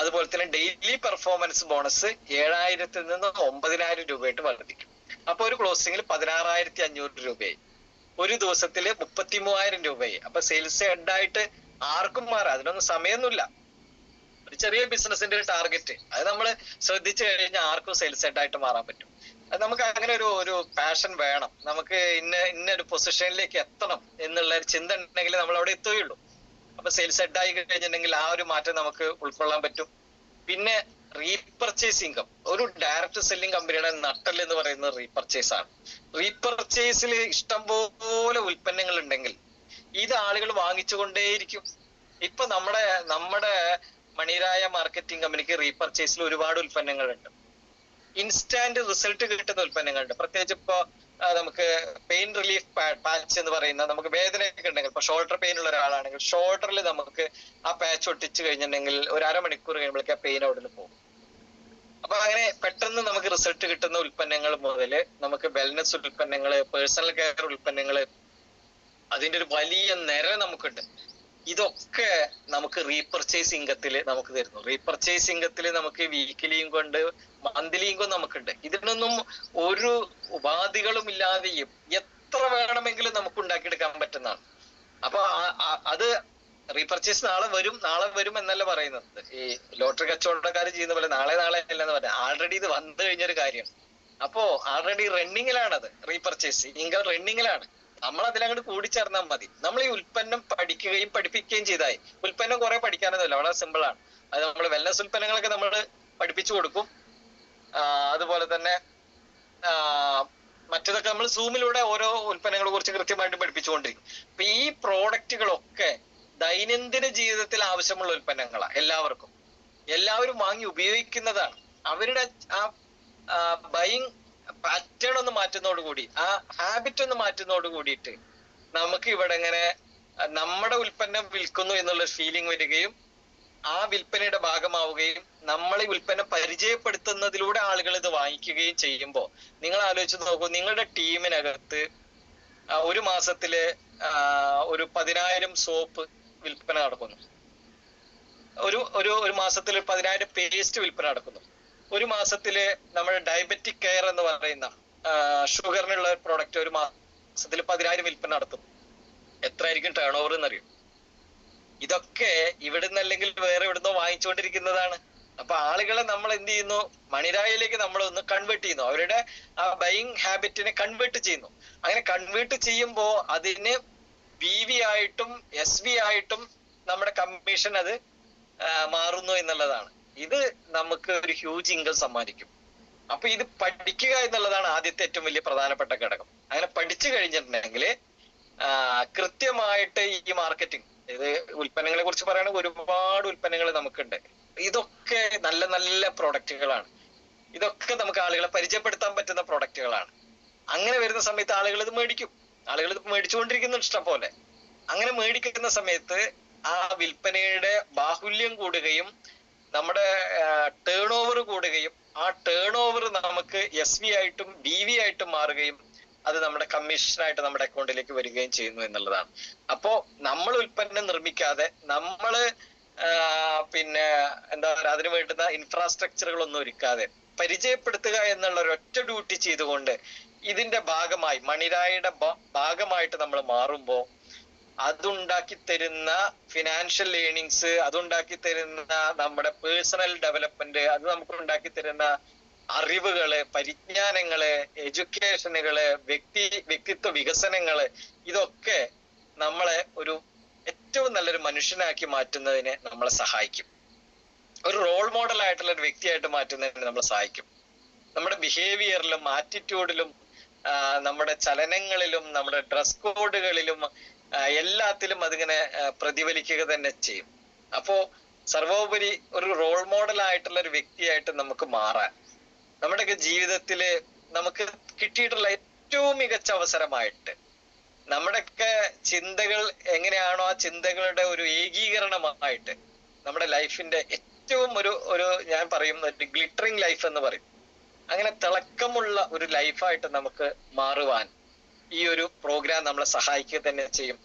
അതുപോലെ തന്നെ ഡെയിലി പെർഫോമൻസ് ബോണസ് 7,000-ൽ നിന്ന് 9,000 രൂപയായിട്ട് വർദ്ധിക്കും. അപ്പൊ ഒരു ക്ലോസിംഗിൽ 16,500 രൂപയായി. ഒരു ദിവസത്തില് 33,000 രൂപയായി. അപ്പൊ സെയിൽസ് ഹെഡായിട്ട് ആർക്കും മാറാം, അതിനൊന്നും സമയമൊന്നുമില്ല. ഒരു ചെറിയ ബിസിനസിന്റെ ഒരു ടാർഗറ്റ് അത് നമ്മൾ ശ്രദ്ധിച്ചു കഴിഞ്ഞാൽ ആർക്കും സെയിൽസ് ഹെഡായിട്ട് മാറാൻ പറ്റും. അത് നമുക്ക് അങ്ങനെ ഒരു പാഷൻ വേണം. നമുക്ക് ഇന്നൊരു പൊസിഷനിലേക്ക് എത്തണം എന്നുള്ള ഒരു ചിന്ത ഉണ്ടെങ്കിൽ നമ്മൾ അവിടെ എത്തുകയുള്ളൂ. അപ്പൊ സെയിൽസ് ഹെഡായി കഴിഞ്ഞിട്ടുണ്ടെങ്കിൽ ആ ഒരു മാറ്റം നമുക്ക് ഉൾക്കൊള്ളാൻ പറ്റും. പിന്നെ റീപർച്ചേസ് ഇൻകം, ഒരു ഡയറക്ട് സെല്ലിംഗ് കമ്പനിയുടെ നട്ടൽ എന്ന് പറയുന്നത് റീപർച്ചേസ് ആണ്. റീപർച്ചേസിൽ ഇഷ്ടംപോലെ ഉൽപ്പന്നങ്ങൾ ഉണ്ടെങ്കിൽ ഇത് ആളുകൾ വാങ്ങിച്ചുകൊണ്ടേയിരിക്കും. ഇപ്പൊ നമ്മുടെ മണിരായ മാർക്കറ്റിംഗ് കമ്പനിക്ക് റീപർച്ചേസിൽ ഒരുപാട് ഉൽപ്പന്നങ്ങളുണ്ട്. ഇൻസ്റ്റാന്റ് റിസൾട്ട് കിട്ടുന്ന ഉൽപ്പന്നങ്ങളുണ്ട്. പ്രത്യേകിച്ച് ഇപ്പൊ നമുക്ക് പെയിൻ റിലീഫ് പാച്ച് എന്ന് പറയുന്ന, നമുക്ക് വേദനയൊക്കെ ഉണ്ടെങ്കിൽ, ഇപ്പൊ ഷോൾഡർ പെയിൻ ഉള്ള ഒരാളാണെങ്കിൽ ഷോൾഡറിൽ നമുക്ക് ആ പാച്ച് ഒട്ടിച്ചു കഴിഞ്ഞിട്ടുണ്ടെങ്കിൽ ഒരു 1/2 മണിക്കൂർ കഴിയുമ്പോഴേക്ക് ആ പെയിൻ അവിടെ നിന്ന് പോകും. അപ്പൊ അങ്ങനെ പെട്ടെന്ന് നമുക്ക് റിസൾട്ട് കിട്ടുന്ന ഉൽപ്പന്നങ്ങൾ മുതൽ നമുക്ക് വെൽനെസ് ഉൽപ്പന്നങ്ങള്, പേഴ്സണൽ കെയർ ഉൽപ്പന്നങ്ങള്, അതിന്റെ ഒരു വലിയ നിര നമുക്കുണ്ട്. ഇതൊക്കെ നമുക്ക് റീപർച്ചേസ് ഇൻകത്തില് നമുക്ക് തരുന്നു. റീപർച്ചേസ് ഇൻകത്തില് നമുക്ക് വീക്കിലി ഇൻകം ഉണ്ട്, മന്ത്ലി ഇൻകം നമുക്കുണ്ട്. ഇതിനൊന്നും ഒരു ഉപാധികളും ഇല്ലാതെയും എത്ര വേണമെങ്കിലും നമുക്ക് ഉണ്ടാക്കിയെടുക്കാൻ പറ്റുന്നതാണ്. അപ്പൊ അത് റീപർച്ചേസ് നാളെ വരും എന്നല്ല പറയുന്നത്. ഈ ലോട്ടറി കച്ചവടക്കാർ ചെയ്യുന്ന പോലെ നാളെ അല്ലെന്ന് പറഞ്ഞാൽ ആൾറെഡി ഇത് വന്നു കഴിഞ്ഞൊരു കാര്യം. അപ്പോ ആൾറെഡി റണ്ണിങ്ങിലാണത്. റീപർച്ചേസ് ഇൻകം റണ്ണിങ്ങിലാണ്. നമ്മൾ അതിലങ്ങോട്ട് കൂടിച്ചേർന്നാൽ മതി. നമ്മൾ ഈ ഉൽപ്പന്നം പഠിക്കുകയും പഠിപ്പിക്കുകയും ചെയ്തായി. ഉൽപ്പന്നം കുറെ പഠിക്കാനൊന്നുമില്ല, വളരെ സിമ്പിൾ ആണ്. അത് നമ്മൾ വെൽനസ് ഉൽപ്പന്നങ്ങളൊക്കെ നമ്മൾ പഠിപ്പിച്ചു കൊടുക്കും. അതുപോലെ തന്നെ മറ്റതൊക്കെ നമ്മൾ സൂമിലൂടെ ഓരോ ഉൽപ്പന്നങ്ങളെ കുറിച്ച് കൃത്യമായിട്ട് പഠിപ്പിച്ചുകൊണ്ടിരിക്കും. അപ്പൊ ഈ പ്രോഡക്റ്റുകളൊക്കെ ദൈനംദിന ജീവിതത്തിൽ ആവശ്യമുള്ള ഉൽപ്പന്നങ്ങളാണ്. എല്ലാവരും വാങ്ങി ഉപയോഗിക്കുന്നതാണ്. അവരുടെ ആ ബൈങ് പാറ്റേൺ ഒന്ന് മാറ്റുന്നതോടുകൂടി, ആ ഹാബിറ്റ് ഒന്ന് മാറ്റുന്നതോട് കൂടിയിട്ട് നമുക്ക് ഇവിടെ ഇങ്ങനെ നമ്മുടെ ഉൽപ്പന്നം വിൽക്കുന്നു എന്നുള്ള ഫീലിംഗ് വരികയും ആ വിൽപ്പനയുടെ ഭാഗമാവുകയും നമ്മൾ ഈ ഉൽപ്പന്നം പരിചയപ്പെടുത്തുന്നതിലൂടെ ആളുകൾ ഇത് വാങ്ങിക്കുകയും ചെയ്യുമ്പോൾ നിങ്ങൾ ആലോചിച്ച് നോക്കൂ, നിങ്ങളുടെ ടീമിനകത്ത് ഒരു മാസത്തില് ഒരു 10,000 സോപ്പ് വിൽപ്പന നടക്കുന്നു. ഒരു മാസത്തിൽ 10,000 പേസ്റ്റ് വിൽപ്പന നടക്കുന്നു. ഒരു മാസത്തില് നമ്മുടെ ഡയബറ്റിക് കെയർ എന്ന് പറയുന്ന ഷുഗറിനുള്ള പ്രോഡക്റ്റ് ഒരു മാസത്തിൽ 10,000 വിൽപ്പന നടത്തും. എത്രയായിരിക്കും ടേൺ ഓവർ എന്നറിയും? ഇതൊക്കെ ഇവിടുന്ന് അല്ലെങ്കിൽ വേറെ എവിടുന്നോ വാങ്ങിച്ചുകൊണ്ടിരിക്കുന്നതാണ്. അപ്പൊ ആളുകളെ നമ്മൾ എന്ത് ചെയ്യുന്നു? മണിരായിലേക്ക് നമ്മൾ ഒന്ന് കൺവേർട്ട് ചെയ്യുന്നു. അവരുടെ ആ ബൈയിങ് ഹാബിറ്റിനെ കൺവേർട്ട് ചെയ്യുന്നു. അങ്ങനെ കൺവേർട്ട് ചെയ്യുമ്പോൾ അതിന് BV ആയിട്ടും SV ആയിട്ടും നമ്മുടെ കമ്മീഷൻ അത് മാറുന്നു എന്നുള്ളതാണ്. ഇത് നമുക്ക് ഒരു ഹ്യൂജ് ഇൻകം സമ്മാനിക്കും. അപ്പൊ ഇത് പഠിക്കുക എന്നുള്ളതാണ് ആദ്യത്തെ ഏറ്റവും വലിയ പ്രധാനപ്പെട്ട ഘടകം. അങ്ങനെ പഠിച്ചു കഴിഞ്ഞിട്ടുണ്ടെങ്കിൽ കൃത്യമായിട്ട് ഈ മാർക്കറ്റിംഗ്, ഇത് ഉൽപ്പന്നങ്ങളെ കുറിച്ച് പറയുകയാണെങ്കിൽ ഒരുപാട് ഉൽപ്പന്നങ്ങൾ നമുക്കുണ്ട്. ഇതൊക്കെ നല്ല നല്ല പ്രോഡക്റ്റുകളാണ്. ഇതൊക്കെ നമുക്ക് ആളുകളെ പരിചയപ്പെടുത്താൻ പറ്റുന്ന പ്രോഡക്റ്റുകളാണ്. അങ്ങനെ വരുന്ന സമയത്ത് ആളുകൾ ഇത് മേടിക്കും. ആളുകൾ ഇത് മേടിച്ചുകൊണ്ടിരിക്കുന്നു ഇഷ്ടം പോലെ. അങ്ങനെ മേടിക്കുന്ന സമയത്ത് ആ വിൽപ്പനയുടെ ബാഹുല്യം കൂടുകയും നമ്മുടെ ടേൺ ഓവർ കൂടുകയും ആ ടേൺ ഓവർ നമുക്ക് SV ആയിട്ടും BV ആയിട്ടും മാറുകയും അത് നമ്മുടെ കമ്മീഷനായിട്ട് നമ്മുടെ അക്കൗണ്ടിലേക്ക് വരികയും ചെയ്യുന്നു എന്നുള്ളതാണ്. അപ്പോ നമ്മൾ ഉൽപ്പന്നം നിർമ്മിക്കാതെ നമ്മള് പിന്നെ എന്താ പറയുക, അതിന് വേണ്ടുന്ന ഇൻഫ്രാസ്ട്രക്ചറുകളൊന്നും ഒരുക്കാതെ പരിചയപ്പെടുത്തുക എന്നുള്ള ഒരൊറ്റ ഡ്യൂട്ടി ചെയ്തുകൊണ്ട് ഇതിന്റെ ഭാഗമായി മണിരായുടെ ഭാഗമായിട്ട് നമ്മൾ മാറുമ്പോൾ അതുണ്ടാക്കി തരുന്ന ഫിനാൻഷ്യൽ ഏണിങ്സ്, അതുണ്ടാക്കി തരുന്ന നമ്മുടെ പേഴ്സണൽ ഡെവലപ്മെന്റ്, അത് നമുക്ക് ഉണ്ടാക്കി തരുന്ന അറിവുകള്, പരിജ്ഞാനങ്ങള്, എഡ്യൂക്കേഷനുകള്, വ്യക്തിത്വ വികസനങ്ങള്, ഇതൊക്കെ നമ്മളെ ഒരു ഏറ്റവും നല്ലൊരു മനുഷ്യനാക്കി മാറ്റുന്നതിന് നമ്മളെ സഹായിക്കും. ഒരു റോൾ മോഡൽ ആയിട്ടുള്ള ഒരു വ്യക്തിയായിട്ട് മാറ്റുന്നതിന് നമ്മളെ സഹായിക്കും. നമ്മുടെ ബിഹേവിയറിലും ആറ്റിറ്റ്യൂഡിലും നമ്മുടെ ചലനങ്ങളിലും നമ്മുടെ ഡ്രസ് കോഡുകളിലും എല്ലാത്തിലും അതിങ്ങനെ പ്രതിഫലിക്കുക തന്നെ ചെയ്യും. അപ്പോ സർവോപരി ഒരു റോൾ മോഡൽ ആയിട്ടുള്ള ഒരു വ്യക്തിയായിട്ട് നമുക്ക് മാറാൻ നമ്മുടെയൊക്കെ ജീവിതത്തില് നമുക്ക് കിട്ടിയിട്ടുള്ള ഏറ്റവും മികച്ച അവസരമായിട്ട് നമ്മുടെയൊക്കെ ചിന്തകൾ എങ്ങനെയാണോ ആ ചിന്തകളുടെ ഒരു ഏകീകരണമായിട്ട് നമ്മുടെ ലൈഫിന്റെ ഏറ്റവും ഒരു ഞാൻ പറയും ഒരു ഗ്ലിറ്ററിങ് ലൈഫ് എന്ന് പറയും, അങ്ങനെ തിളക്കമുള്ള ഒരു ലൈഫായിട്ട് നമുക്ക് മാറുവാൻ ഈ ഒരു പ്രോഗ്രാം നമ്മളെ സഹായിക്കുക തന്നെ ചെയ്യും.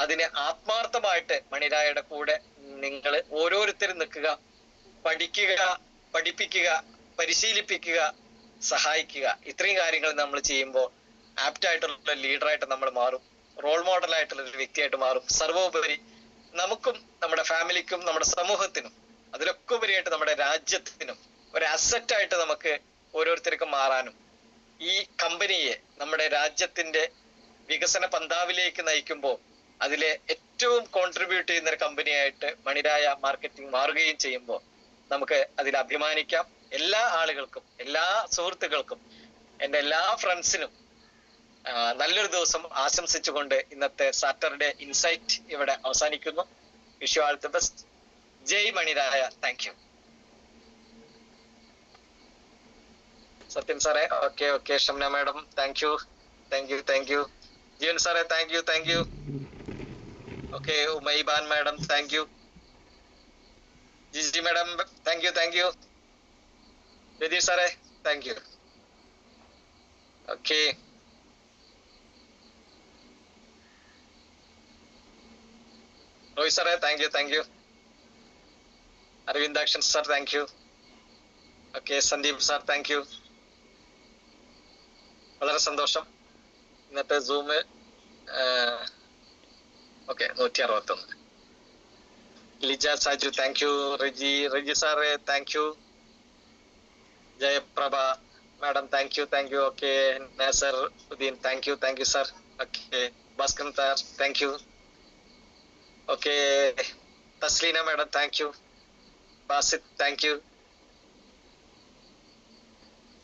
അതിന് ആത്മാർത്ഥമായിട്ട് മണിരായുടെ കൂടെ നിങ്ങൾ ഓരോരുത്തരും നിൽക്കുക, പഠിക്കുക, പഠിപ്പിക്കുക, പരിശീലിപ്പിക്കുക, സഹായിക്കുക. ഇത്രയും കാര്യങ്ങൾ നമ്മൾ ചെയ്യുമ്പോൾ ആപ്റ്റായിട്ടുള്ള ലീഡറായിട്ട് നമ്മൾ മാറും, റോൾ മോഡലായിട്ടുള്ള ഒരു വ്യക്തിയായിട്ട് മാറും. സർവോപരി നമുക്കും നമ്മുടെ ഫാമിലിക്കും നമ്മുടെ സമൂഹത്തിനും അതിലൊക്കെ ഉപരിയായിട്ട് നമ്മുടെ രാജ്യത്തിനും ഒരു അസറ്റായിട്ട് നമുക്ക് ഓരോരുത്തർക്കും മാറാനും ഈ കമ്പനിയെ നമ്മുടെ രാജ്യത്തിന്റെ വികസന പന്താവിലേക്ക് നയിക്കുമ്പോൾ അതിലെ ഏറ്റവും കോൺട്രിബ്യൂട്ട് ചെയ്യുന്ന ഒരു കമ്പനിയായിട്ട് മണിരായ മാർക്കറ്റിംഗ് മാറുകയും ചെയ്യുമ്പോൾ നമുക്ക് അതിൽ അഭിമാനിക്കാം. എല്ലാ ആളുകൾക്കും, എല്ലാ സുഹൃത്തുക്കൾക്കും, എൻ്റെ എല്ലാ ഫ്രണ്ട്സിനും നല്ലൊരു ദിവസം ആശംസിച്ചുകൊണ്ട് ഇന്നത്തെ സാറ്റർഡേ ഇൻസൈറ്റ് ഇവിടെ അവസാനിക്കുന്നു. Wish you all the best. Jai Maniraya. Thank you. Sathyam സാറേ. Okay Shamna madam, thank you. Jeevan സാറേ, thank you. Okay, Umaiban madam, thank you. Jiji madam, thank you. Ratheesh സാറേ, താങ്ക് യു. ഓക്കെ, റോയ് സാറേ, thank you. Aravindakshan sir, thank you. Okay, Sandeep sir, thank you. വളരെ സന്തോഷം. ഇന്നത്തെ zoom 161. Lija Saju thank you. Reji sir thank you. Jayaprabha madam thank you. Okay. Nasar Uddin thank you sir. Okay. Bhaskaran sir thank you. Okay. Thasleena madam thank you. Basith thank you.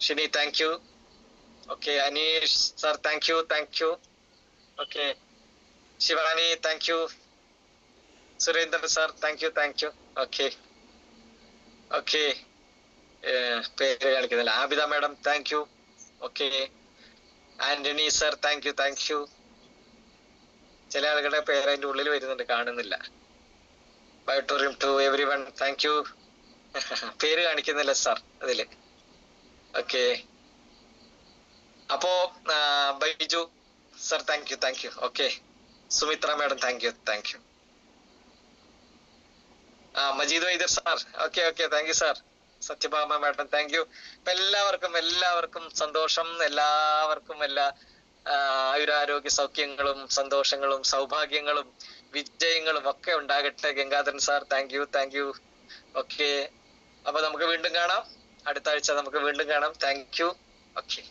Shini thank you. Okay. Aneesh sir thank you. Okay. Shivani thank you. Surendran sir thank you. Okay. പേര് കാണിക്കുന്നില്ല. Abida madam thank you. Okay. Antony sir thank you. ചില ആളുകളുടെ പേര് അതിന്റെ ഉള്ളിൽ വരുന്നുണ്ട്, കാണുന്നില്ല. ബയോട്ടോറിയം to everyone thank you. പേര് കാണിക്കുന്നില്ല സാർ അതില്. ഓക്കെ. അപ്പോ Baiju sir thank you. Okay. Sumitra madam thank you. Majeed Vaidyar sir okay. Thank you sir. Sathyabhama madam thank you. അപ്പൊ എല്ലാവർക്കും സന്തോഷം. എല്ലാവർക്കും എല്ലാ ആയുരാരോഗ്യ സൗഖ്യങ്ങളും സന്തോഷങ്ങളും സൗഭാഗ്യങ്ങളും വിജയങ്ങളും ഒക്കെ ഉണ്ടാകട്ടെ. Gangadharan sir thank you. Okay. അപ്പൊ നമുക്ക് വീണ്ടും കാണാം. അടുത്ത ആഴ്ച നമുക്ക് വീണ്ടും കാണാം. Thank you. ഓക്കെ.